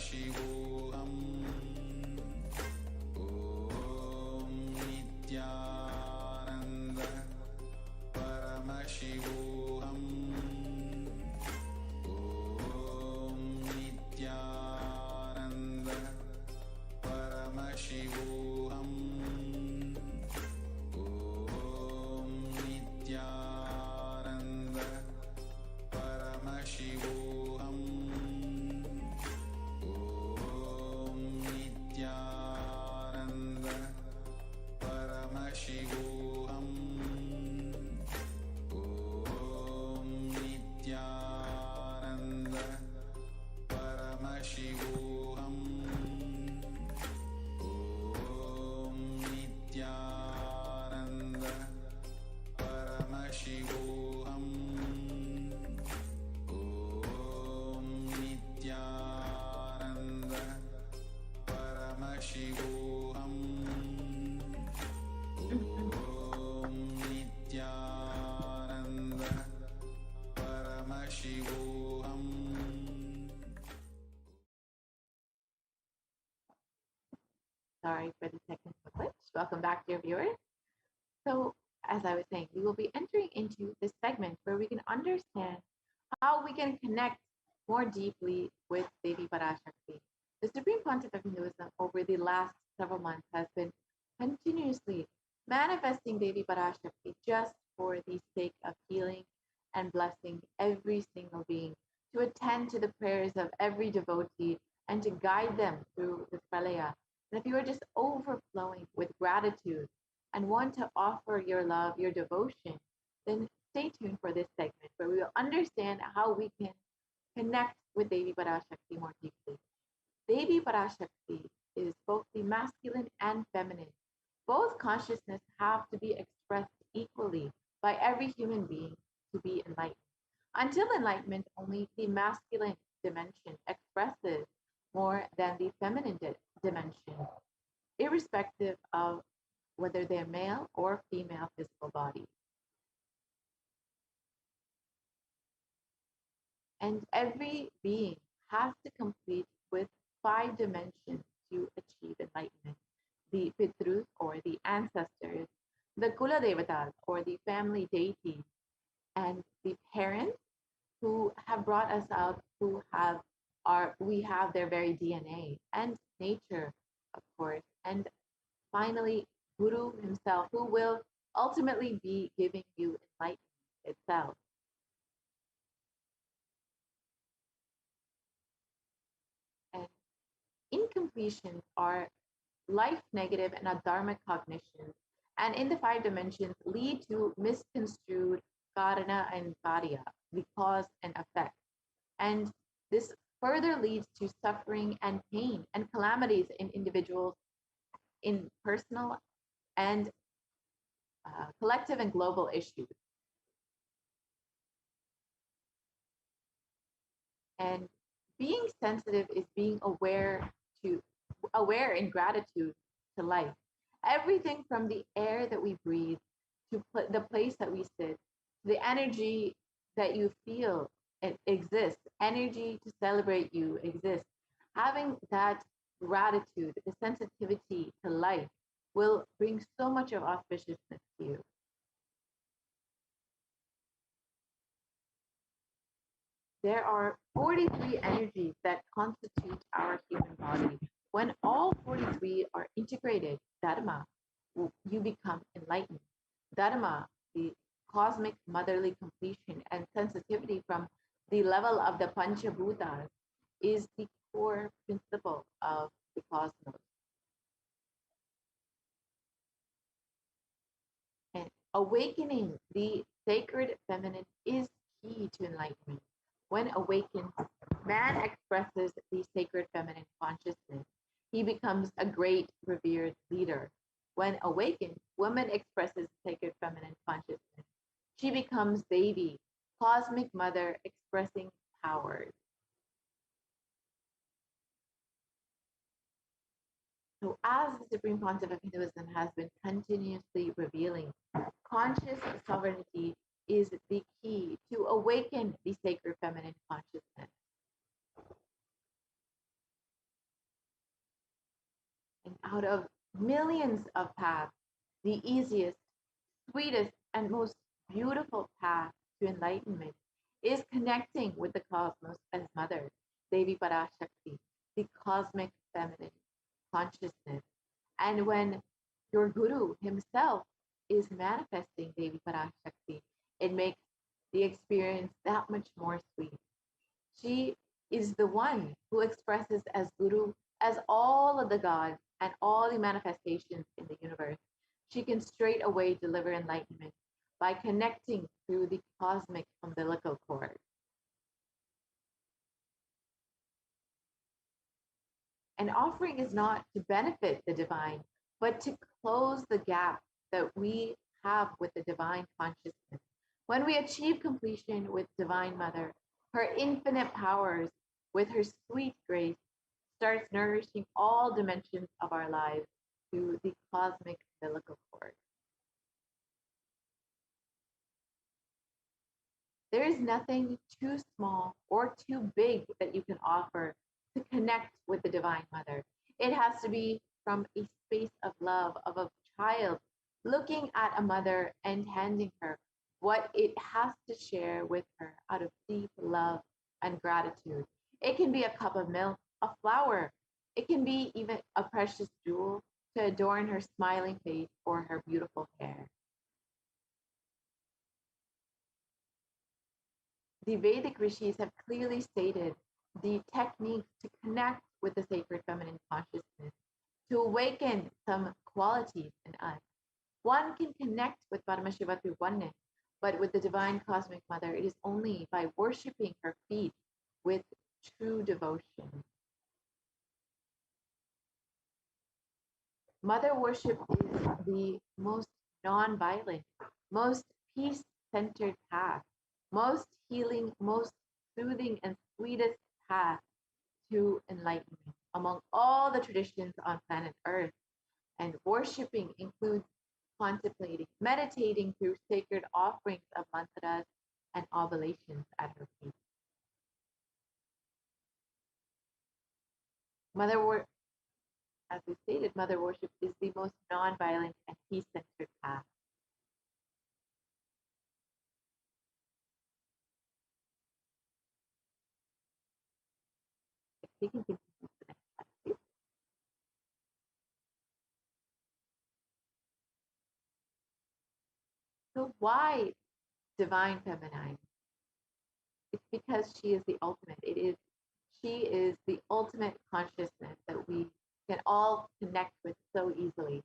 Paramashivoham. Om Nithyananda Paramashivoham. Om Nithyananda Paramashivoham. Om Nithyananda Paramashivoham. Om Nithyananda Paramashivoham. Om Nithyananda Paramashivoham. Om Nithyananda Paramashivoham. Om Nithyananda Paramashivoham. Om Nithyananda Paramashivoham.
Sorry for the technical glitch. Welcome back, dear viewers. So, as I was saying, we will be entering into this segment where we can understand how we can connect more deeply with Devi Parashakti. The Supreme Pontiff of Hinduism over the last several months has been continuously manifesting Devi Parashakti just for the sake of healing and blessing every single being, to attend to the prayers of every devotee and to guide them through the pralaya. And if you are just overflowing with gratitude and want to offer your love, your devotion, then stay tuned for this segment where we will understand how we can connect with Devi Parashakti more deeply. Devi Parashakti is both the masculine and feminine. Both consciousness have to be expressed equally by every human being to be enlightened. Until enlightenment, only the masculine dimension expresses more than the feminine dimension, irrespective of whether they're male or female physical body. And every being has to complete with 5 dimensions to achieve enlightenment. The Pitrus or the ancestors, the Kula Devatas or the family deities, and the parents who have brought us out, we have their very DNA, and nature, of course, and finally Guru himself, who will ultimately be giving you enlightenment itself. And incompletions are life negative and adharmic cognitions, and in the 5 dimensions lead to misconstrued karana and karya, the cause and effect. And this further leads to suffering and pain and calamities in individuals, in personal and collective and global issues. And being sensitive is being aware in gratitude to life. Everything from the air that we breathe to the place that we sit, the energy that you feel it exists, energy to celebrate you exists. Having that gratitude, the sensitivity to life will bring so much of auspiciousness to you. There are 43 energies that constitute our human body. When all 43 are integrated, Dharma, you become enlightened. Dharma, the cosmic motherly completion and sensitivity from the level of the Panchabhutas, is the core principle of the cosmos. And awakening the sacred feminine is key to enlightenment. When awakened, man expresses the sacred feminine consciousness. He becomes a great, revered leader. When awakened, woman expresses sacred feminine consciousness. She becomes Devi, cosmic mother expressing powers. So as the Supreme Pontiff of Hinduism has been continuously revealing, conscious sovereignty is the key to awaken the sacred feminine consciousness. And out of millions of paths, the easiest, sweetest, and most beautiful path to enlightenment is connecting with the cosmos as mother, Devi Parashakti, the cosmic feminine consciousness. And when your guru himself is manifesting Devi Parashakti, it makes the experience that much more sweet. She is the one who expresses as guru as all of the gods and all the manifestations in the universe. She can straight away deliver enlightenment by connecting through the cosmic umbilical cord. An offering is not to benefit the divine, but to close the gap that we have with the divine consciousness. When we achieve completion with Divine Mother, her infinite powers, with her sweet grace, starts nourishing all dimensions of our lives through the cosmic umbilical cord. There is nothing too small or too big that you can offer to connect with the Divine Mother. It has to be from a space of love, of a child looking at a mother and handing her what it has to share with her out of deep love and gratitude. It can be a cup of milk, a flower. It can be even a precious jewel to adorn her smiling face or her beautiful hair. The Vedic rishis have clearly stated the techniques to connect with the sacred feminine consciousness, to awaken some qualities in us. One can connect with Paramashiva through oneness, but with the divine cosmic mother, it is only by worshiping her feet with true devotion. Mother worship is the most non-violent, most peace-centered path, most healing, most soothing and sweetest path to enlightenment among all the traditions on planet Earth. And worshiping includes contemplating, meditating through sacred offerings of mantras and oblations at her feet. As we stated, mother worship is the most non-violent and peace-centered path. If we can continue to the next slide, please. So why divine feminine? It's because she is the ultimate. She is the ultimate consciousness that we can all connect with so easily.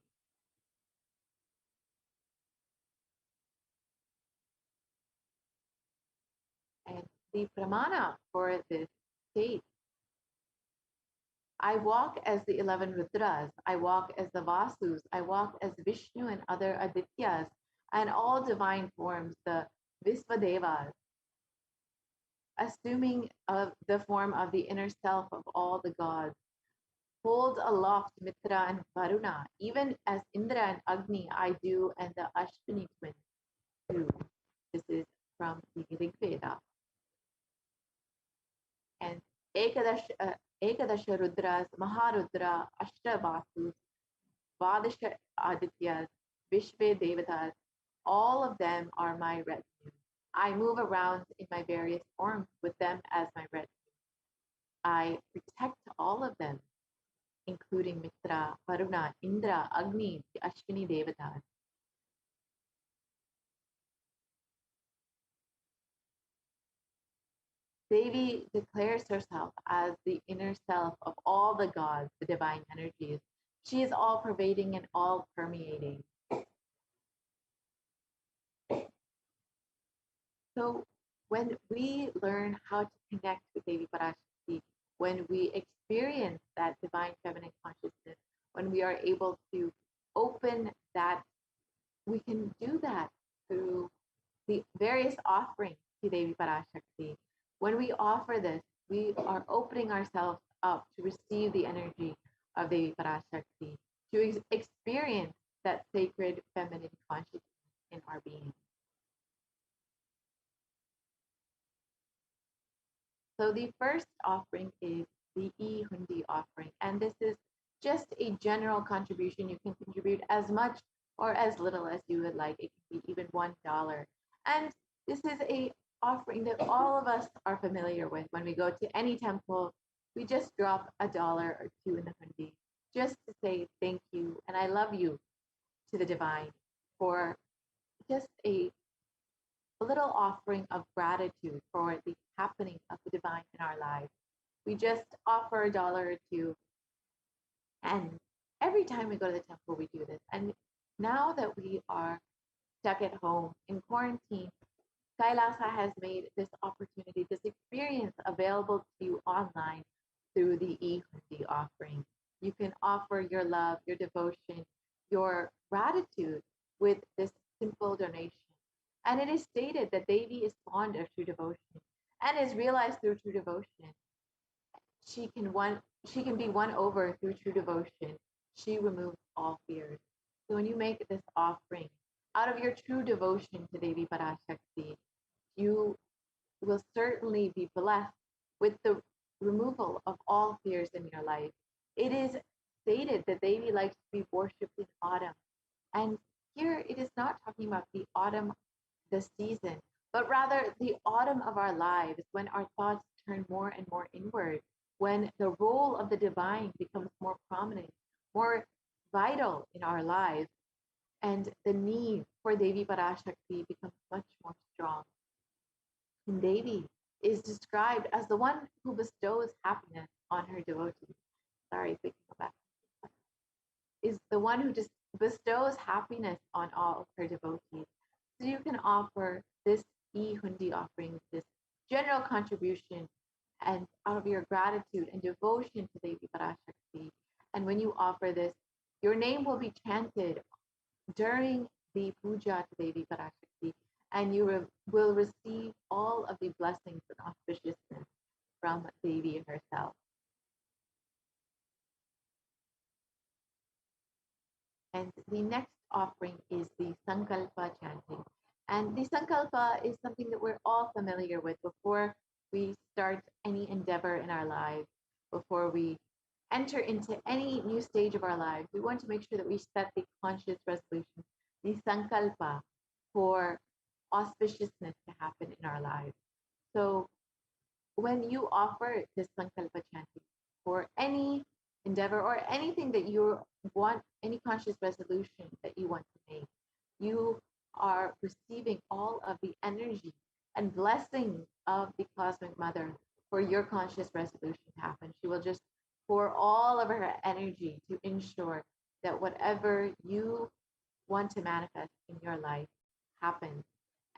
And the pramana for this state, I walk as the 11 Rudras, I walk as the Vasus, I walk as Vishnu and other Adityas, and all divine forms, the Visvadevas, assuming the form of the inner self of all the gods, hold aloft Mitra and Varuna, even as Indra and Agni I do, and the Ashwini twins do. This is from the Rig Veda. And Ekadasha Rudras, Maharudra, Ashtavasus, Vadasha Adityas, Vishve Devatas, all of them are my retinue. I move around in my various forms with them as my retinue. I protect all of them, including Mitra, Varuna, Indra, Agni, the Ashwini Devatas. Devi declares herself as the inner self of all the gods, the divine energies. She is all pervading and all permeating. So when we learn how to connect with Devi Parashakti, when we experience that divine feminine consciousness, when we are able to open that, we can do that through the various offerings to Devi Parashakti. When we offer this, we are opening ourselves up to receive the energy of Devi Parashakti, to experience that sacred feminine consciousness in our being. So the first offering is the E Hundi offering, and this is just a general contribution. You can contribute as much or as little as you would like. It can be even $1. And this is a offering that all of us are familiar with. When we go to any temple, we just drop $1 or two in the hundi just to say thank you and I love you to the divine for just a little offering of gratitude for the happening of the divine in our lives. We just offer $1 or two, and every time we go to the temple, we do this. And now that we are stuck at home in quarantine, Kailasa has made this opportunity, this experience available to you online through the e-hundi offering. You can offer your love, your devotion, your gratitude with this simple donation. And it is stated that Devi is fond of true devotion and is realized through true devotion. She can be won over through true devotion. She removes all fears. So when you make this offering out of your true devotion to Devi Parashakti, you will certainly be blessed with the removal of all fears in your life. It is stated that Devi likes to be worshipped in autumn. And here it is not talking about the autumn, the season, but rather the autumn of our lives when our thoughts turn more and more inward, when the role of the divine becomes more prominent, more vital in our lives, and the need for Devi Parashakti becomes much more strong. And Devi is described as the one who bestows happiness on her devotees. Sorry, if we can go back. Is the one who just bestows happiness on all of her devotees. So you can offer this e-hundi offering, this general contribution, and out of your gratitude and devotion to Devi Parashakti. And when you offer this, your name will be chanted during the puja to Devi Parashakti, and you will receive all of the blessings and auspiciousness from Devi herself. And the next offering is the Sankalpa chanting. And the Sankalpa is something that we're all familiar with before we start any endeavor in our lives, before we enter into any new stage of our lives. We want to make sure that we set the conscious resolution, the Sankalpa, for auspiciousness to happen in our lives. So when you offer this Sankalpa chanting for any endeavor or anything that you want, any conscious resolution that you want to make, you are receiving all of the energy and blessings of the Cosmic Mother for your conscious resolution to happen. She will just pour all of her energy to ensure that whatever you want to manifest in your life happens.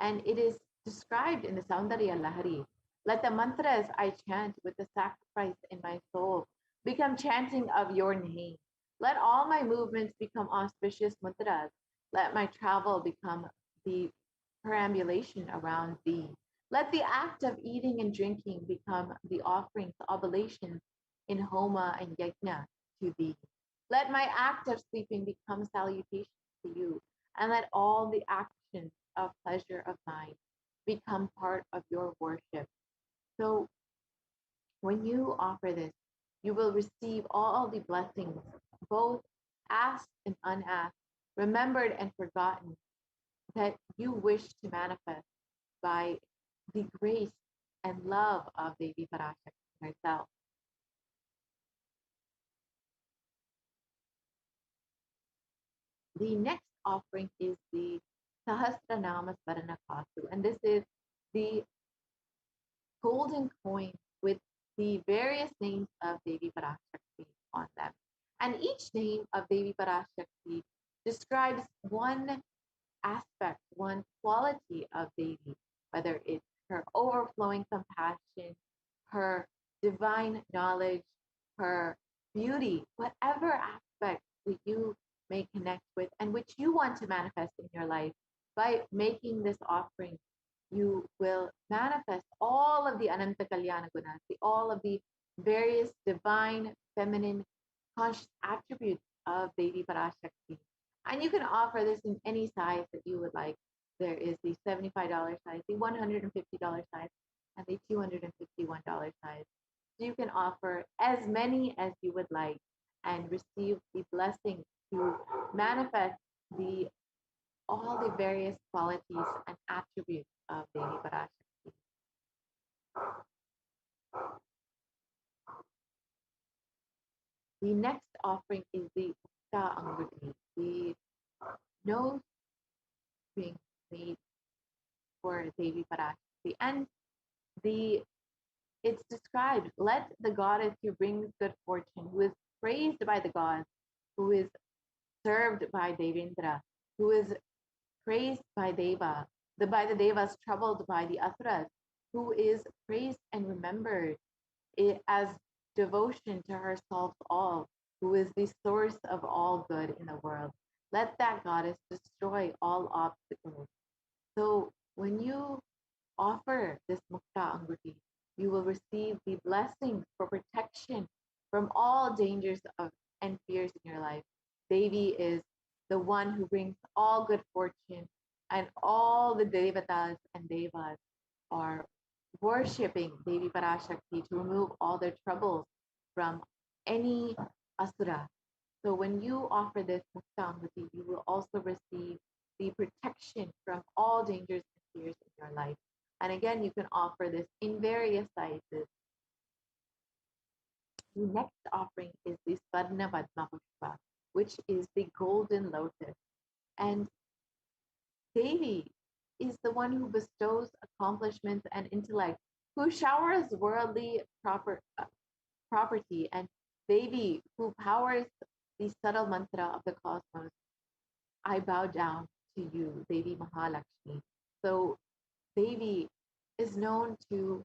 And it is described in the Saundarya Lahari. Let the mantras I chant with the sacrifice in my soul become chanting of your name. Let all my movements become auspicious mantras. Let my travel become the perambulation around thee. Let the act of eating and drinking become the offerings, oblations in Homa and Yajna to thee. Let my act of sleeping become salutation to you, and let all the actions of pleasure of mine become part of your worship. So when you offer this, you will receive all the blessings, both asked and unasked, remembered and forgotten, that you wish to manifest by the grace and love of Devi Parashakti herself. The next offering is the Sahasranama Svarana Kasu, and this is the golden coin with the various names of Devi Parashakti on them. And each name of Devi Parashakti describes one aspect, one quality of Devi, whether it's her overflowing compassion, her divine knowledge, her beauty, whatever aspect that you may connect with and which you want to manifest in your life. By making this offering, you will manifest all of the Ananta Kalyana Gunas, all of the various divine, feminine, conscious attributes of Devi Parashakti. And you can offer this in any size that you would like. There is the $75 size, the $150 size, and the $251 size. So you can offer as many as you would like. and receive the blessing to manifest the all the various qualities and attributes of Devi Parashakti. The next offering is the Mukta Anguti, the nose ring made for Devi Parashakti. And the it's described, let the goddess who brings good fortune, who is praised by the gods, who is served by Devendra, who is praised by by the Devas, troubled by the Asuras, who is praised and remembered as devotion to her solves all, who is the source of all good in the world. Let that goddess destroy all obstacles. So when you offer this Mukta Anguti, you will receive the blessings for protection from all dangers of and fears in your life. Devi is the one who brings all good fortune, and all the Devatas and Devas are worshipping Devi Parashakti to remove all their troubles from any asura. So when you offer this Mukta you will also receive the protection from all dangers and fears in your life. And again, you can offer this in various sizes. The next offering is the Swarna Padma Pushpa, which is the golden lotus. And Devi is the one who bestows accomplishments and intellect, who showers worldly property, and Devi, who powers the subtle mantra of the cosmos. I bow down to you, Devi Mahalakshmi. So Devi is known to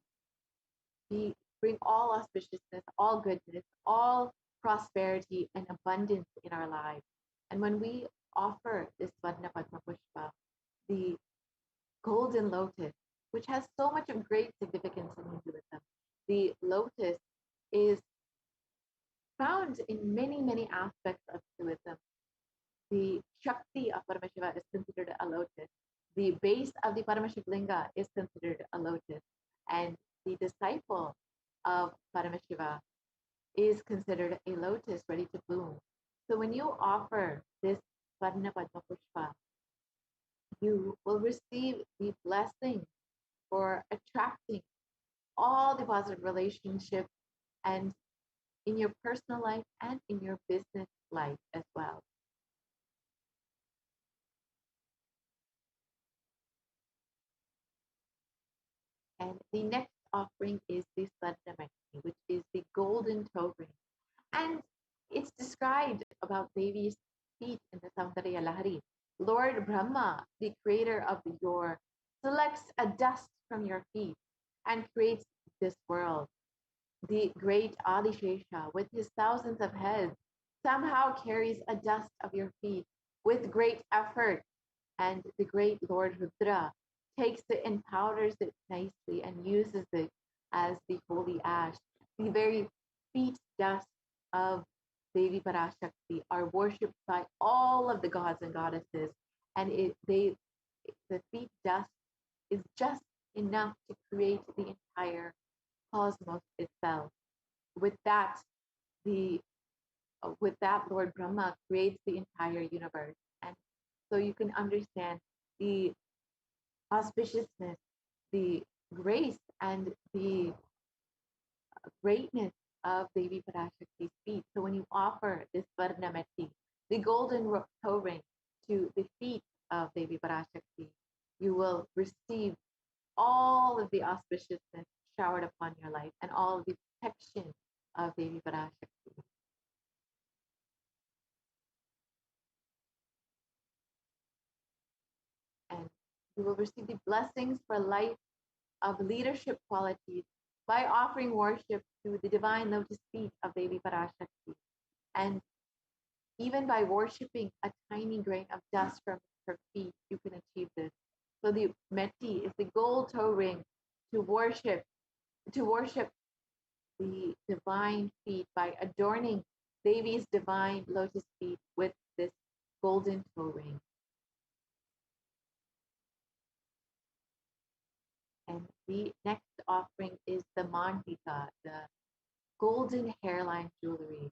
bring all auspiciousness, all goodness, all prosperity and abundance in our lives. And when we offer this Varna Padma Pushpa, the golden lotus, which has so much of great significance in Hinduism, the lotus is found in many, many aspects of Hinduism. The Shakti of Paramashiva is considered a lotus. The base of the Paramashivlinga is considered a lotus. And the disciple of Paramashiva is considered a lotus ready to bloom. So when you offer this Varna Padma Pushpa, you will receive the blessing for attracting all the positive relationships and in your personal life and in your business life as well. And the next offering is the Sardamati, which is the golden toe ring. And it's described about Devi's feet in the Saundarya Lahari. Lord Brahma, the creator of the Yor, selects a dust from your feet and creates this world. The great Adishesha, with his thousands of heads, somehow carries a dust of your feet with great effort. And the great Lord Rudra takes it and powders it nicely and uses it as the holy ash. The very feet dust of Devi Parashakti are worshipped by all of the gods and goddesses, and the feet dust is just enough to create the entire cosmos itself. With that, the with that, Lord Brahma creates the entire universe, and so you can understand the auspiciousness, the grace, and the greatness of Devi Parashakti's feet. So when you offer this Varnameti, the golden toe ring, to the feet of Devi Parashakti, you will receive all of the auspiciousness showered upon your life and all of the protection of Devi Parashakti. And you will receive the blessings for life of leadership qualities by offering worship to the divine lotus feet of Devi Parashakti. And even by worshiping a tiny grain of dust from her feet, you can achieve this. So the meti is the gold toe ring to worship the divine feet by adorning Devi's divine lotus feet with this golden toe ring. And the next offering is the mantika, the golden hairline jewelry.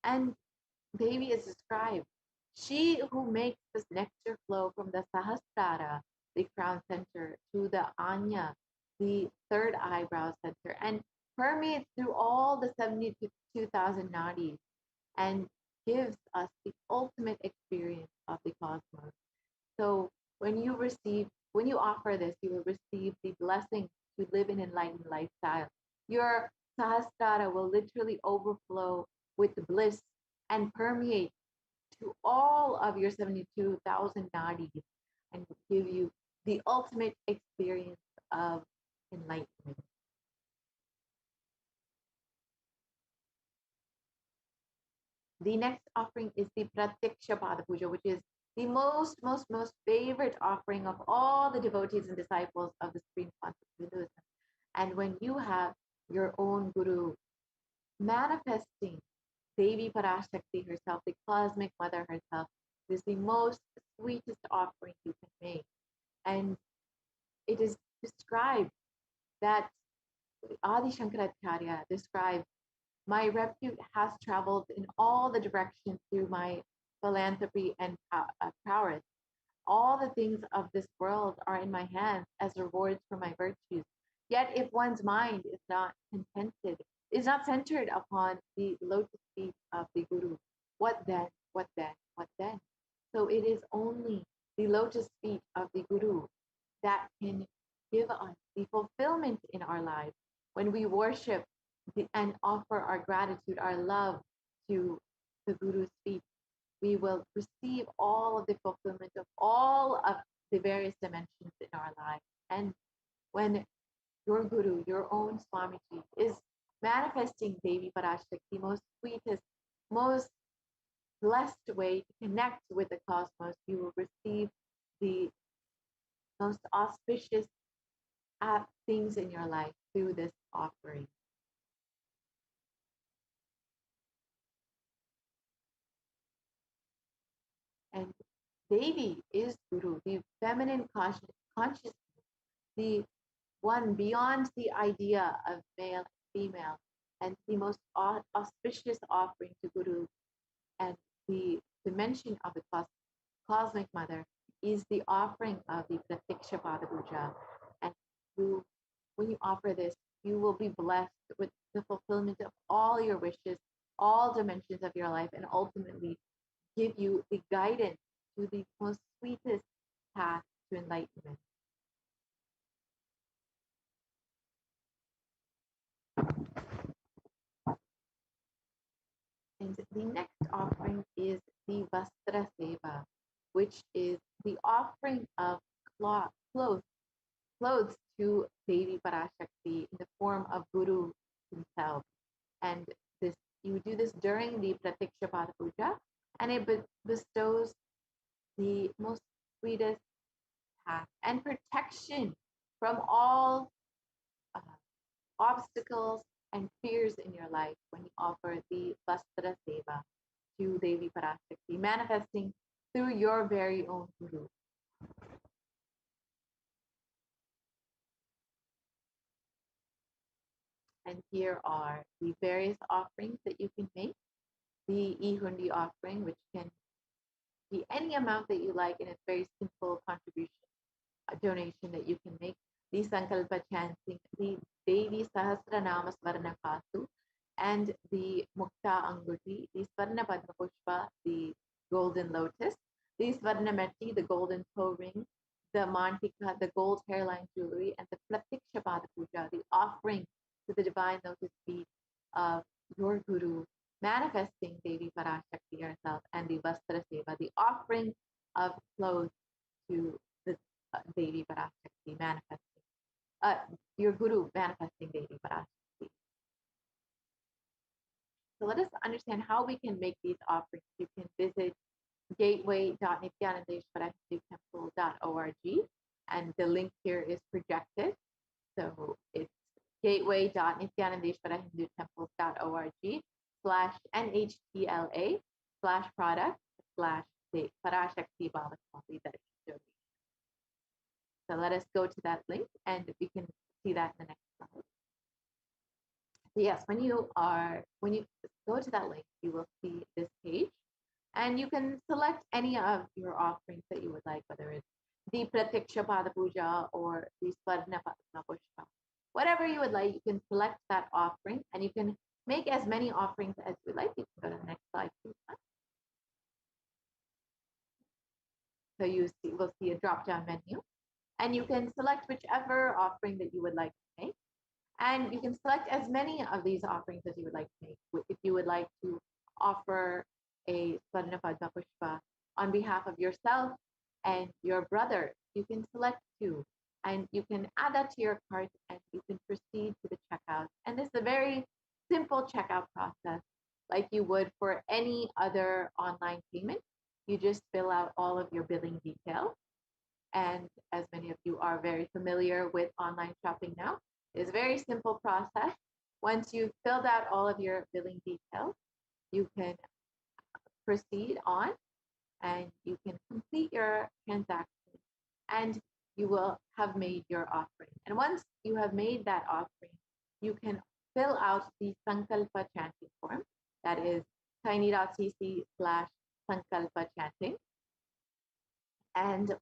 And Devi is described. She who makes this nectar flow from the Sahasrara, the crown center, to the Anya, the third eyebrow center, and permeates through all the 72,000 nadis and gives us the ultimate experience of the cosmos. So when you offer this, you will receive the blessing to live an enlightened lifestyle. Your Sahasrara will literally overflow with bliss and permeate to all of your 72,000 nadis and give you the ultimate experience of enlightenment. The next offering is the Pratyaksha Pada Puja, which is the most favorite offering of all the devotees and disciples of the Supreme Concept of Hinduism. And when you have your own Guru manifesting Devi Parashakti herself, the cosmic mother herself, is the most sweetest offering you can make. And it is described that Adi Shankaracharya describes, my repute has traveled in all the directions through my philanthropy and prowess. All the things of this world are in my hands as rewards for my virtues. Yet if one's mind is not contented, is not centered upon the lotus feet of the Guru, what then? What then? What then? So it is only the lotus feet of the Guru that can give us the fulfillment in our lives when we worship and offer our gratitude, our love to the Guru's feet. We will receive all of the fulfillment of all of the various dimensions in our lives. And when your Guru, your own Swamiji, is manifesting Devi Parashakti, the most sweetest, most blessed way to connect with the cosmos, you will receive the most auspicious things in your life through this offering. And Devi is Guru, the feminine consciousness, the one beyond the idea of male and female, and the most auspicious offering to Guru and the dimension of the cosmic mother is the offering of the Pratiksha Pada Puja. And when you offer this, you will be blessed with the fulfillment of all your wishes, all dimensions of your life, and ultimately give you the guidance to the most sweetest path to enlightenment. And the next offering is the Vastra Seva, which is the offering of clothes to Devi Parashakti in the form of Guru himself. And this you do this during the Pratiksha Pada Puja, and it bestows the most sweetest path and protection from all obstacles and fears in your life when you offer the Vastra Seva to Devi Parashakti, manifesting through your very own Guru. And here are the various offerings that you can make. The Ihundi offering, which can be any amount that you like, and it's very simple contribution, a donation that you can make. The Sankalpa chanting, the Devi Sahasranama Svarna Kasu, and the Mukta Anguti, the Svarna Padma Pushpa, the golden lotus, the Svarna Meti, the golden toe ring, the Mantika, the gold hairline jewelry, and the Pratiksha Pada Puja, the offering to the divine lotus feet of your Guru, manifesting Devi Parashakti herself, and the Vastra Seva, the offering of clothes to the Devi Parashakti, manifesting your Guru, manifesting Devi Parashakti. So let us understand how we can make these offerings. You can visit gateway.nithyanandeshwarahindutemple.org, and the link here is projected. So it's gateway.nithyanandeshwarahindutemple.org/NHTLA/product/Parashakti Bhavaswami donation. So let us go to that link, and we can see that in the next slide. So yes, when you go to that link, you will see this page And you can select any of your offerings that you would like, whether it's the Pratiksha Pada Puja or the Swarna Padma Pushpa. Whatever you would like, you can select that offering and you can make as many offerings as you like. You can go to the next slide, please. So you will see a drop-down menu and you can select whichever offering that you would like to make. And you can select as many of these offerings as you would like to make. If you would like to offer a Swarna Padma Pushpa on behalf of yourself and your brother, you can select two. And you can add that to your cart and you can proceed to the checkout. And this is a very simple checkout process, like you would for any other online payment. You just fill out all of your billing details. And as many of you are very familiar with online shopping now, it's a very simple process. Once you've filled out all of your billing details, you can proceed on and you can complete your transaction and you will have made your offering. And once you have made that offering, you can fill out the Sankalpa chanting form. That is tiny.cc/Sankalpa chanting. And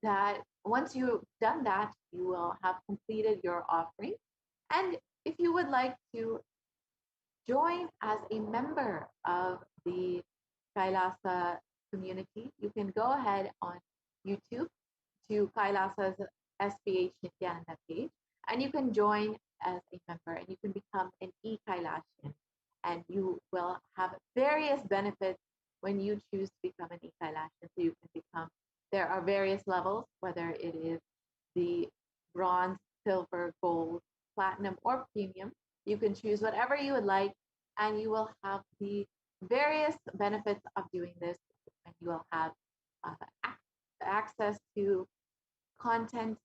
that once you've done that, you will have completed your offering. And if you would like to join as a member of the Kailasa community, you can go ahead on YouTube to Kailasa's HDH Nithyananda page, and you can join as a member and you can become an e-Kailashian. And you will have various benefits when you choose to become an e-Kailashian. So you can become, there are various levels, whether it is the bronze, silver, gold, platinum, or premium. You can choose whatever you would like, and you will have the various benefits of doing this. And you will have access to content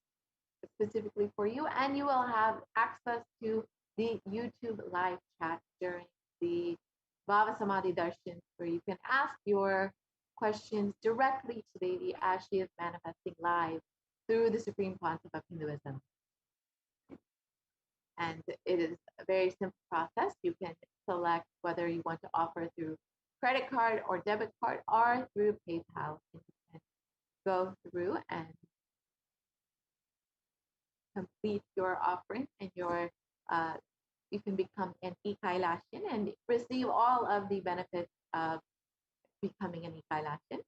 specifically for you, and you will have access to the YouTube live chat during the Bhava Samadhi Darshan, where you can ask your questions directly to Devi as she is manifesting live through the Supreme Concept of Hinduism. And it is a very simple process. You can select whether you want to offer through credit card or debit card or through PayPal. And you can go through and complete your offering and you can become an e-Kailashian and receive all of the benefits of becoming an e-Kailashian.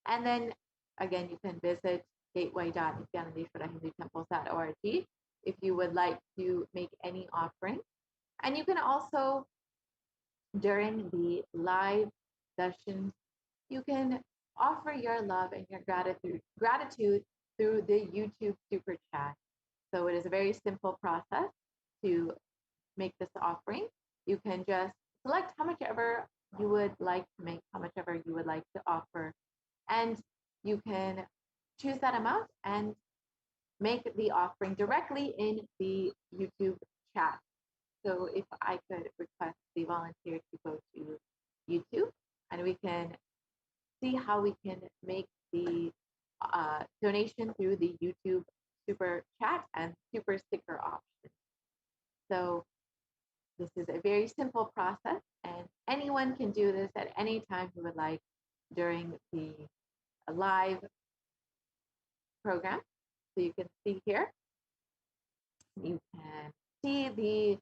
And then again, you can visit gateway.nithyanandeshwarahindutemples.org if you would like to make any offering. And you can also, during the live sessions, you can offer your love and your gratitude through the YouTube super chat. So it is a very simple process to make this offering. You can just select how much ever you would like to make, how much ever you would like to offer. And you can choose that amount and make the offering directly in the YouTube chat. So if I could request the volunteer to go to YouTube and we can see how we can make the donation through the YouTube super chat and super sticker option. So this is a very simple process and anyone can do this at any time you would like during the live program. So you can see here, you can see the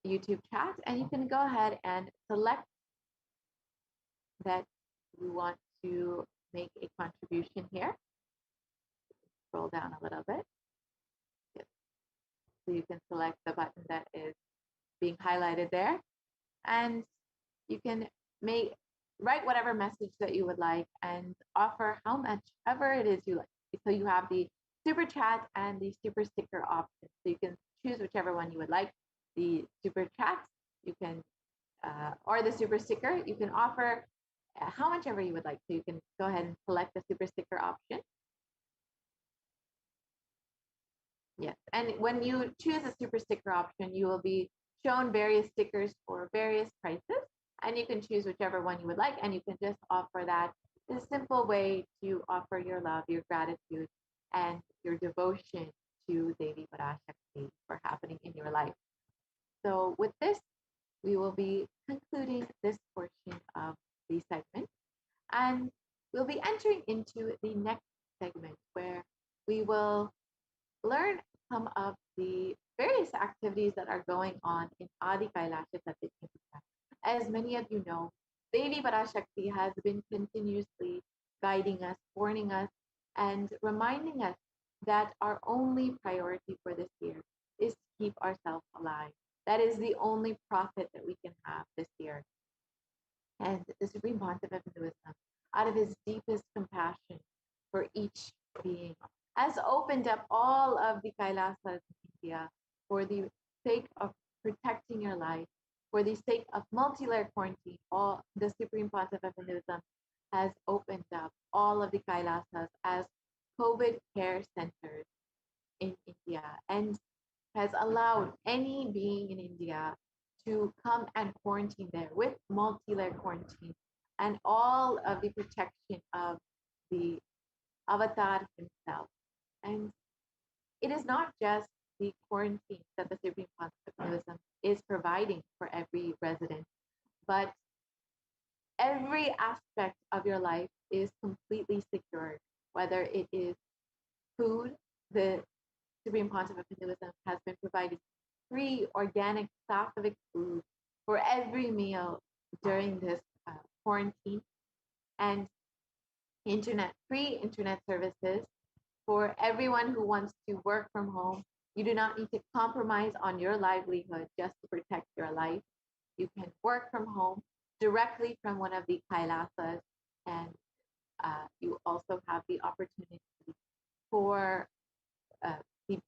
YouTube chat and you can go ahead and select that you want to make a contribution here. Scroll down a little bit. Yes. So you can select the button that is being highlighted there and you can write whatever message that you would like and offer how much ever it is you like. So you have the super chat and the super sticker option. So you can choose whichever one you would like. The super chat, you can, or the super sticker, you can offer how much ever you would like. So you can go ahead and select the super sticker option. Yes, and when you choose a super sticker option, you will be shown various stickers for various prices, and you can choose whichever one you would like, and you can just offer that. It's a simple way to offer your love, your gratitude, and your devotion to Devi Parashakti for happening in your life. So with this, we will be concluding this portion of the segment. entering into the next segment where we will learn some of the various activities that are going on in Adi Kailasa Satyajnana. As many of you know, Devi Parashakti has been continuously guiding us, warning us, and reminding us that our only priority for this year is to keep ourselves alive. That is the only profit that we can have this year. And the Supreme Pontiff of Hinduism, out of his deepest compassion for each being, has opened up all of the Kailasas in India for the sake of protecting your life, for the sake of multi-layer quarantine. All the Supreme Pontiff of Hinduism has opened up all of the Kailasas as COVID care centers in India and has allowed any being in India to come and quarantine there with multi-layer quarantine and all of the protection of the avatar himself. And it is not just the quarantine that the Supreme Pontiff of Hinduism is providing for every resident, but every aspect of your life is completely secured, whether it is food. The Supreme Pontiff of Hinduism has been providing free organic sattvic food for every meal during this quarantine, and free internet services for everyone who wants to work from home. You do not need to compromise on your livelihood just to protect your life. You can work from home directly from one of the Kailasas, and you also have the opportunity for the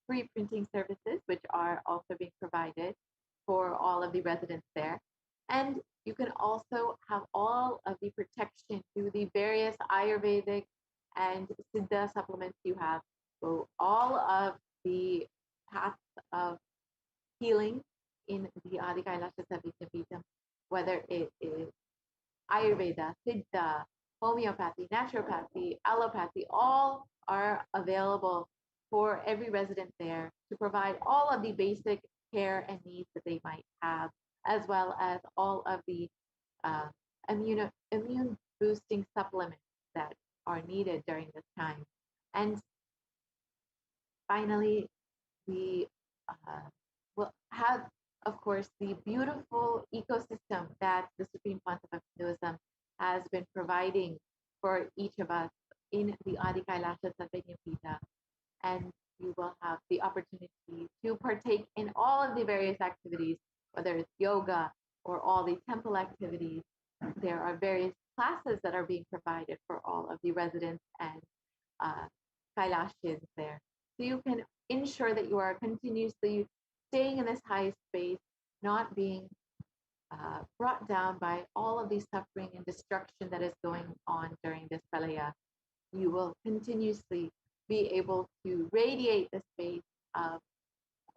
free printing services, which are also being provided for all of the residents there. And you can also have all of the protection through the various Ayurvedic and Siddha supplements you have. So all of the paths of healing in the Adi Kailasa Satyajnana, whether it is Ayurveda, Siddha, homeopathy, naturopathy, allopathy, all are available for every resident there to provide all of the basic care and needs that they might have, as well as all of the immune boosting supplements that are needed during this time. And finally, we will have, of course, the beautiful ecosystem that the Supreme Pontiff of Hinduism has been providing for each of us in the Adi Kailasa Satyajnana. And you will have the opportunity to partake in all of the various activities, whether it's yoga or all the temple activities. There are various classes that are being provided for all of the residents and Kailashins there. So you can ensure that you are continuously staying in this high space, not being brought down by all of the suffering and destruction that is going on during this pralaya. You will continuously be able to radiate the space of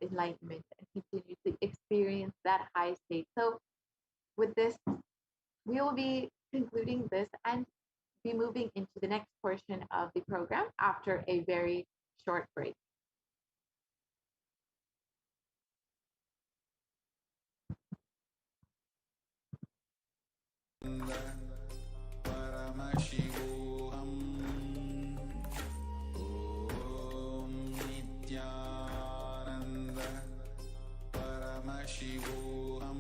enlightenment and continuously experience that high state. So with this, we will be concluding this and be moving into the next portion of the program after a very short break.
Paramashivoham. Om Nithyananda Paramashivoham.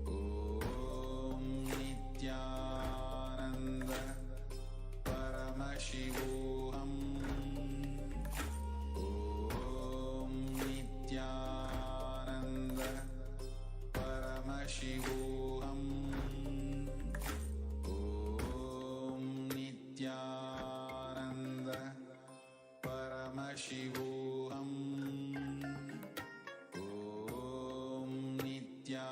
Om Nithyananda Paramashivoham. Om Nithyananda Paramashivoham. Om Nithyananda Paramashivoham. Om Nithyananda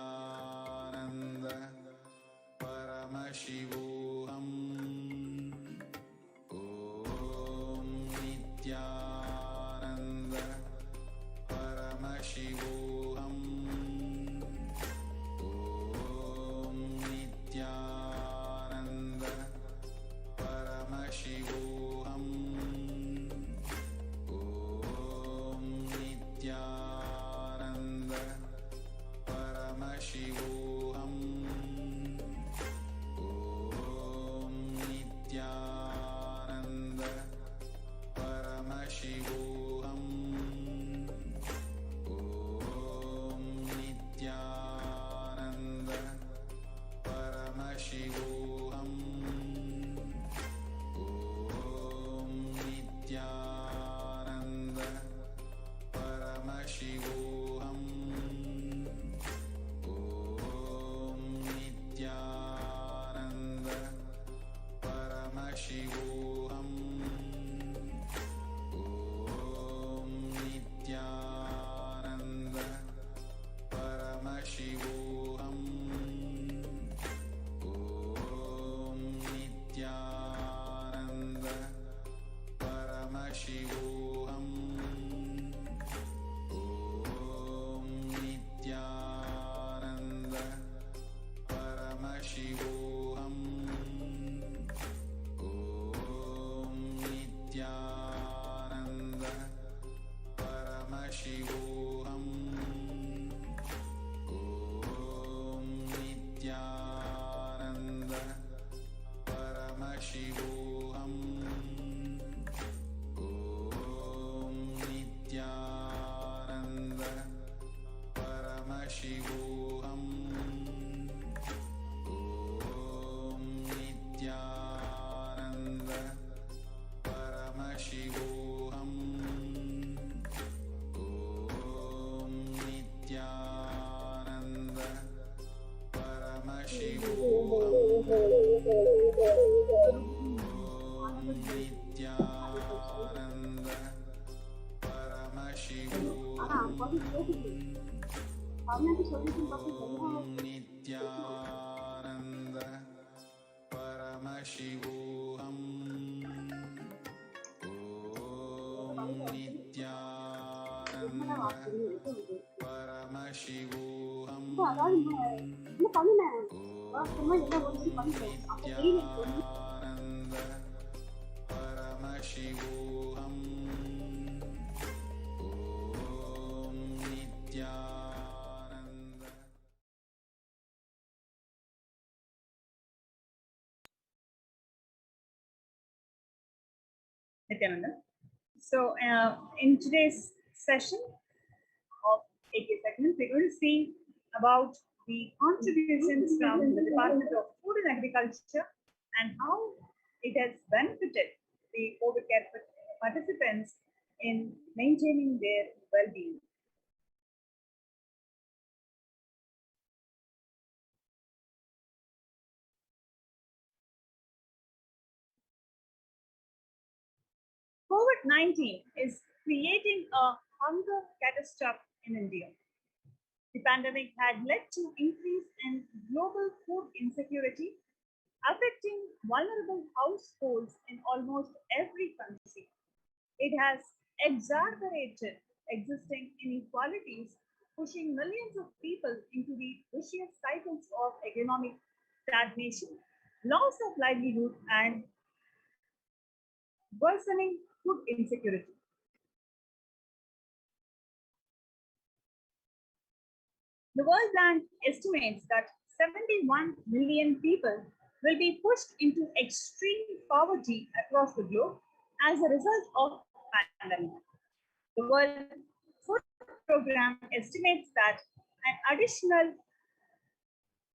Paramashivoham. Om Nithyananda Paramashivoham. Om Nithyananda Paramashivoham. Om Nithyananda Paramashivoham. Om Paramashivoham. Om Nithyananda Paramashivoham. Om Nithyananda Paramashivoham. Om Nithyananda Paramashivoham. Om Nithyananda Paramashivoham. Om Nithyananda Paramashivoham. Om Nithyananda Paramashivoham. Om Nithyananda Nithyananda Paramashivoham. Om Nithyananda Paramashivoham. Nithyananda Paramashivoham. Om Nithyananda.
Nithyananda. So, in today's session of 80 segments, we're going to see about the contributions from the Department of Food and Agriculture and how it has benefited the COVID care participants in maintaining their well-being. COVID-19 is creating a hunger catastrophe in India. The pandemic had led to increase in global food insecurity, affecting vulnerable households in almost every country. It has exacerbated existing inequalities, pushing millions of people into the vicious cycles of economic stagnation, loss of livelihood, and worsening food insecurity. The World Bank estimates that 71 million people will be pushed into extreme poverty across the globe as a result of pandemic. The World Food Program estimates that an additional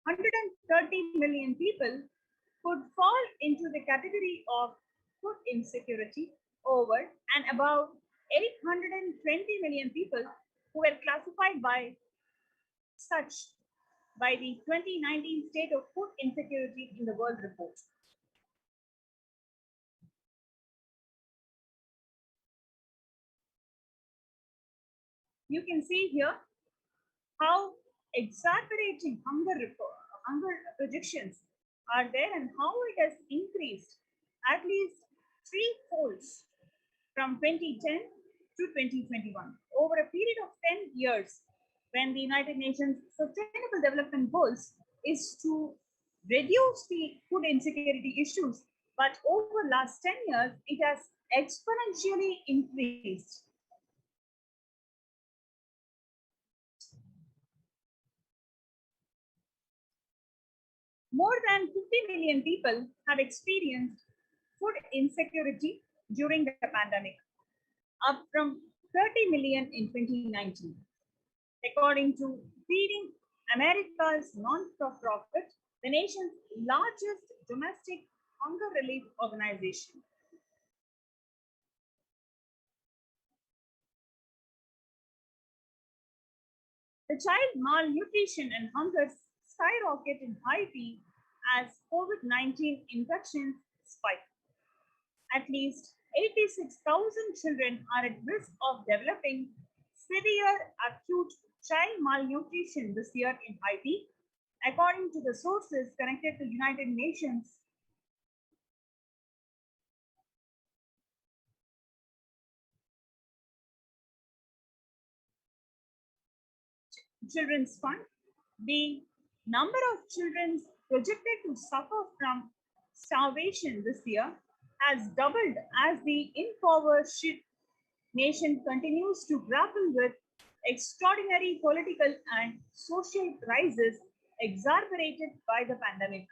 130 million people could fall into the category of food insecurity over and above 820 million people who were classified by such by the 2019 State of Food Insecurity in the World report. You can see here how exacerbating hunger projections are there and how it has increased at least threefolds from 2010 to 2021 over a period of 10 years, when the United Nations Sustainable Development Goals is to reduce the food insecurity issues, but over last 10 years, it has exponentially increased. More than 50 million people have experienced food insecurity during the pandemic, up from 30 million in 2019. According to Feeding America's non-profit, the nation's largest domestic hunger relief organization. The child malnutrition and hunger skyrocket in Haiti as COVID-19 infections spike. At least 86,000 children are at risk of developing severe acute child malnutrition this year in Haiti, according to the sources connected to United Nations. Children's Fund, the number of children projected to suffer from starvation this year has doubled as the impoverished nation continues to grapple with extraordinary political and social crises exacerbated by the pandemic.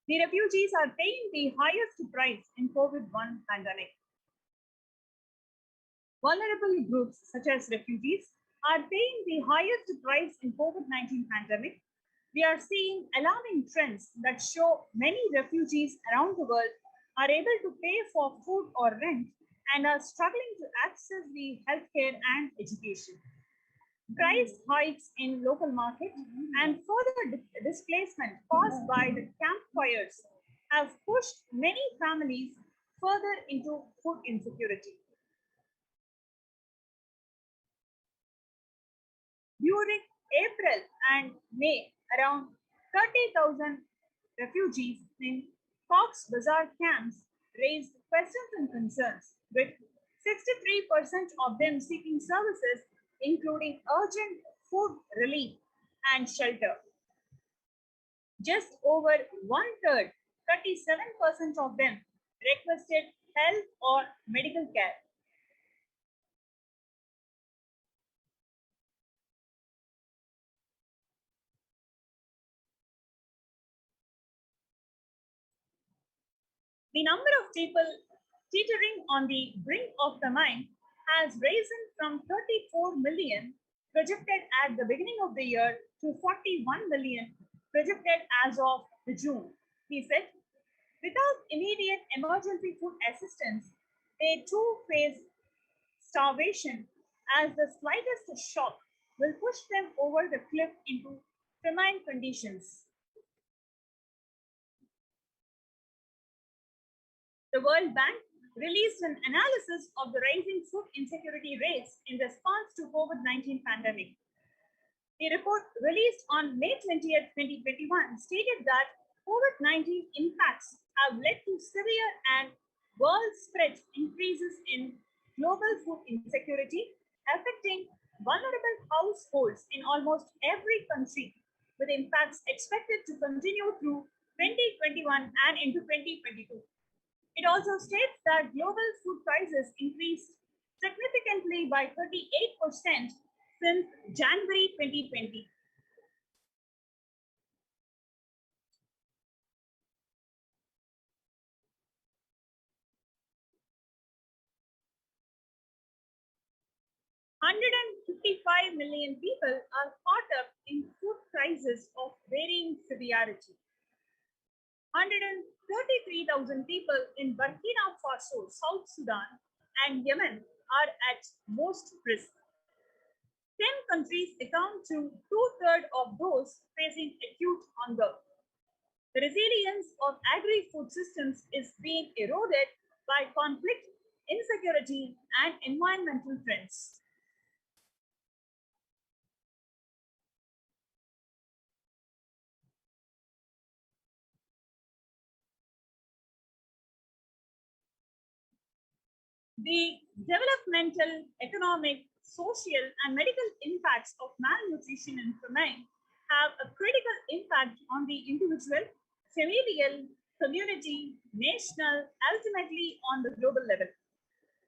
The refugees are paying the highest price in COVID-1 pandemic. Vulnerable groups such as refugees are paying the highest price in COVID-19 pandemic. We are seeing alarming trends that show many refugees around the world are able to pay for food or rent and are struggling to access the healthcare and education. Price hikes in local market and further displacement caused by the campfires have pushed many families further into food insecurity. During April and May, around 30,000 refugees in Cox's Bazar camps raised questions and concerns, with 63% of them seeking services, including urgent food relief and shelter. Just over one third, 37% of them requested health or medical care. The number of people teetering on the brink of famine has risen from 34 million projected at the beginning of the year to 41 million projected as of June. He said, without immediate emergency food assistance, they too face starvation as the slightest shock will push them over the cliff into famine conditions. The World Bank released an analysis of the rising food insecurity rates in response to COVID-19 pandemic. The report released on May 20th, 2021 stated that COVID-19 impacts have led to severe and world-spread increases in global food insecurity, affecting vulnerable households in almost every country, with impacts expected to continue through 2021 and into 2022. It also states that global food prices increased significantly by 38% since January 2020. One hundred and 55 million people are caught up in food crises of varying severity. 133,000 people in Burkina Faso, South Sudan, and Yemen are at most risk. 10 countries account to two-thirds of those facing acute hunger. The resilience of agri-food systems is being eroded by conflict, insecurity, and environmental trends. The developmental, economic, social, and medical impacts of malnutrition and famine have a critical impact on the individual, familial, community, national, ultimately on the global level.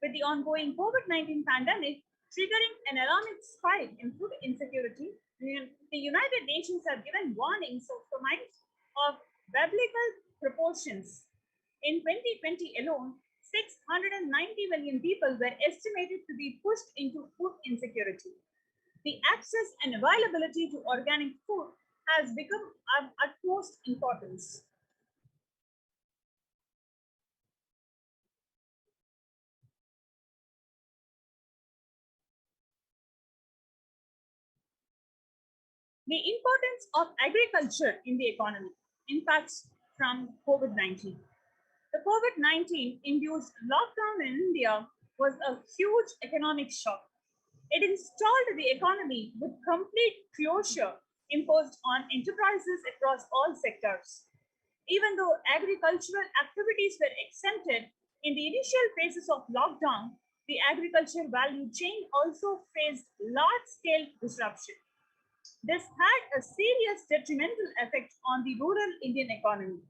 With the ongoing COVID-19 pandemic triggering an alarming spike in food insecurity, the United Nations have given warnings of famine of biblical proportions. In 2020 alone, 690 million people were estimated to be pushed into food insecurity. The access and availability to organic food has become of utmost importance. The importance of agriculture in the economy impacts from COVID-19. The COVID-19 induced lockdown in India was a huge economic shock. It installed the economy with complete closure imposed on enterprises across all sectors. Even though agricultural activities were exempted in the initial phases of lockdown, the agricultural value chain also faced large-scale disruption. This had a serious detrimental effect on the rural Indian economy.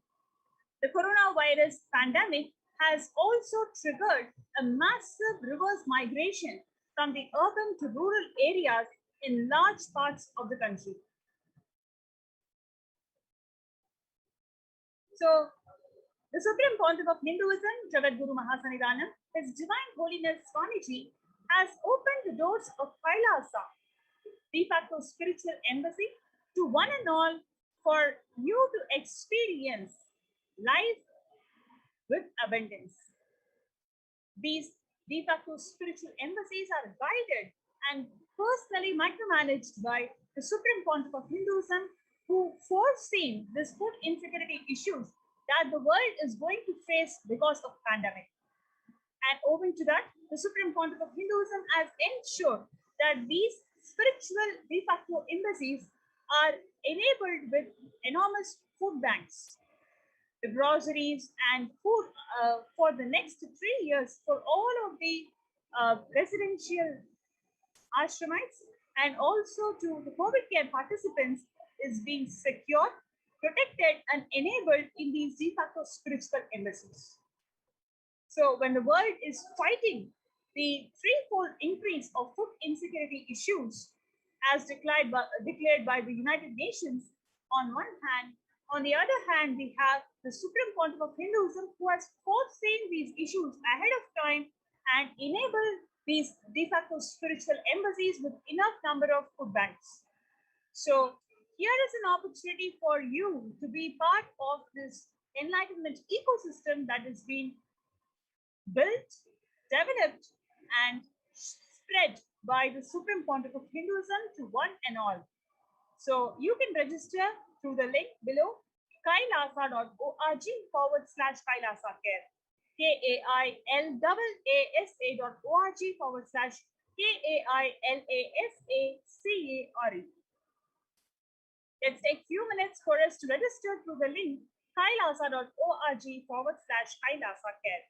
The coronavirus pandemic has also triggered a massive reverse migration from the urban to rural areas in large parts of the country. So, the Supreme Pontiff of Hinduism, Jagadguru Mahasannidhanam, His Divine Holiness Swamiji, has opened the doors of Kailasa, de facto spiritual embassy, to one and all for you to experience life with abundance. These de facto spiritual embassies are guided and personally micromanaged by the Supreme Pontiff of Hinduism, who foreseen this food insecurity issues that the world is going to face because of pandemic. And owing to that, the Supreme Pontiff of Hinduism has ensured that these spiritual de facto embassies are enabled with enormous food banks, the groceries and food for the next 3 years for all of the residential ashramites and also to the COVID care participants is being secured, protected, and enabled in these de facto spiritual embassies. So, when the world is fighting the threefold increase of food insecurity issues, as declared by the United Nations, on one hand, on the other hand, we have the Supreme Pontiff of Hinduism who has foreseen these issues ahead of time and enabled these de facto spiritual embassies with enough number of food banks. So, here is an opportunity for you to be part of this enlightenment ecosystem that is being built, developed, and spread by the Supreme Pontiff of Hinduism to one and all. So you can register through the link below, kailasa.org/Kailasa Care. KAILASA.org/KAILASACARE. Let's take a few minutes for us to register through the link kailasa.org/Kailasa Care.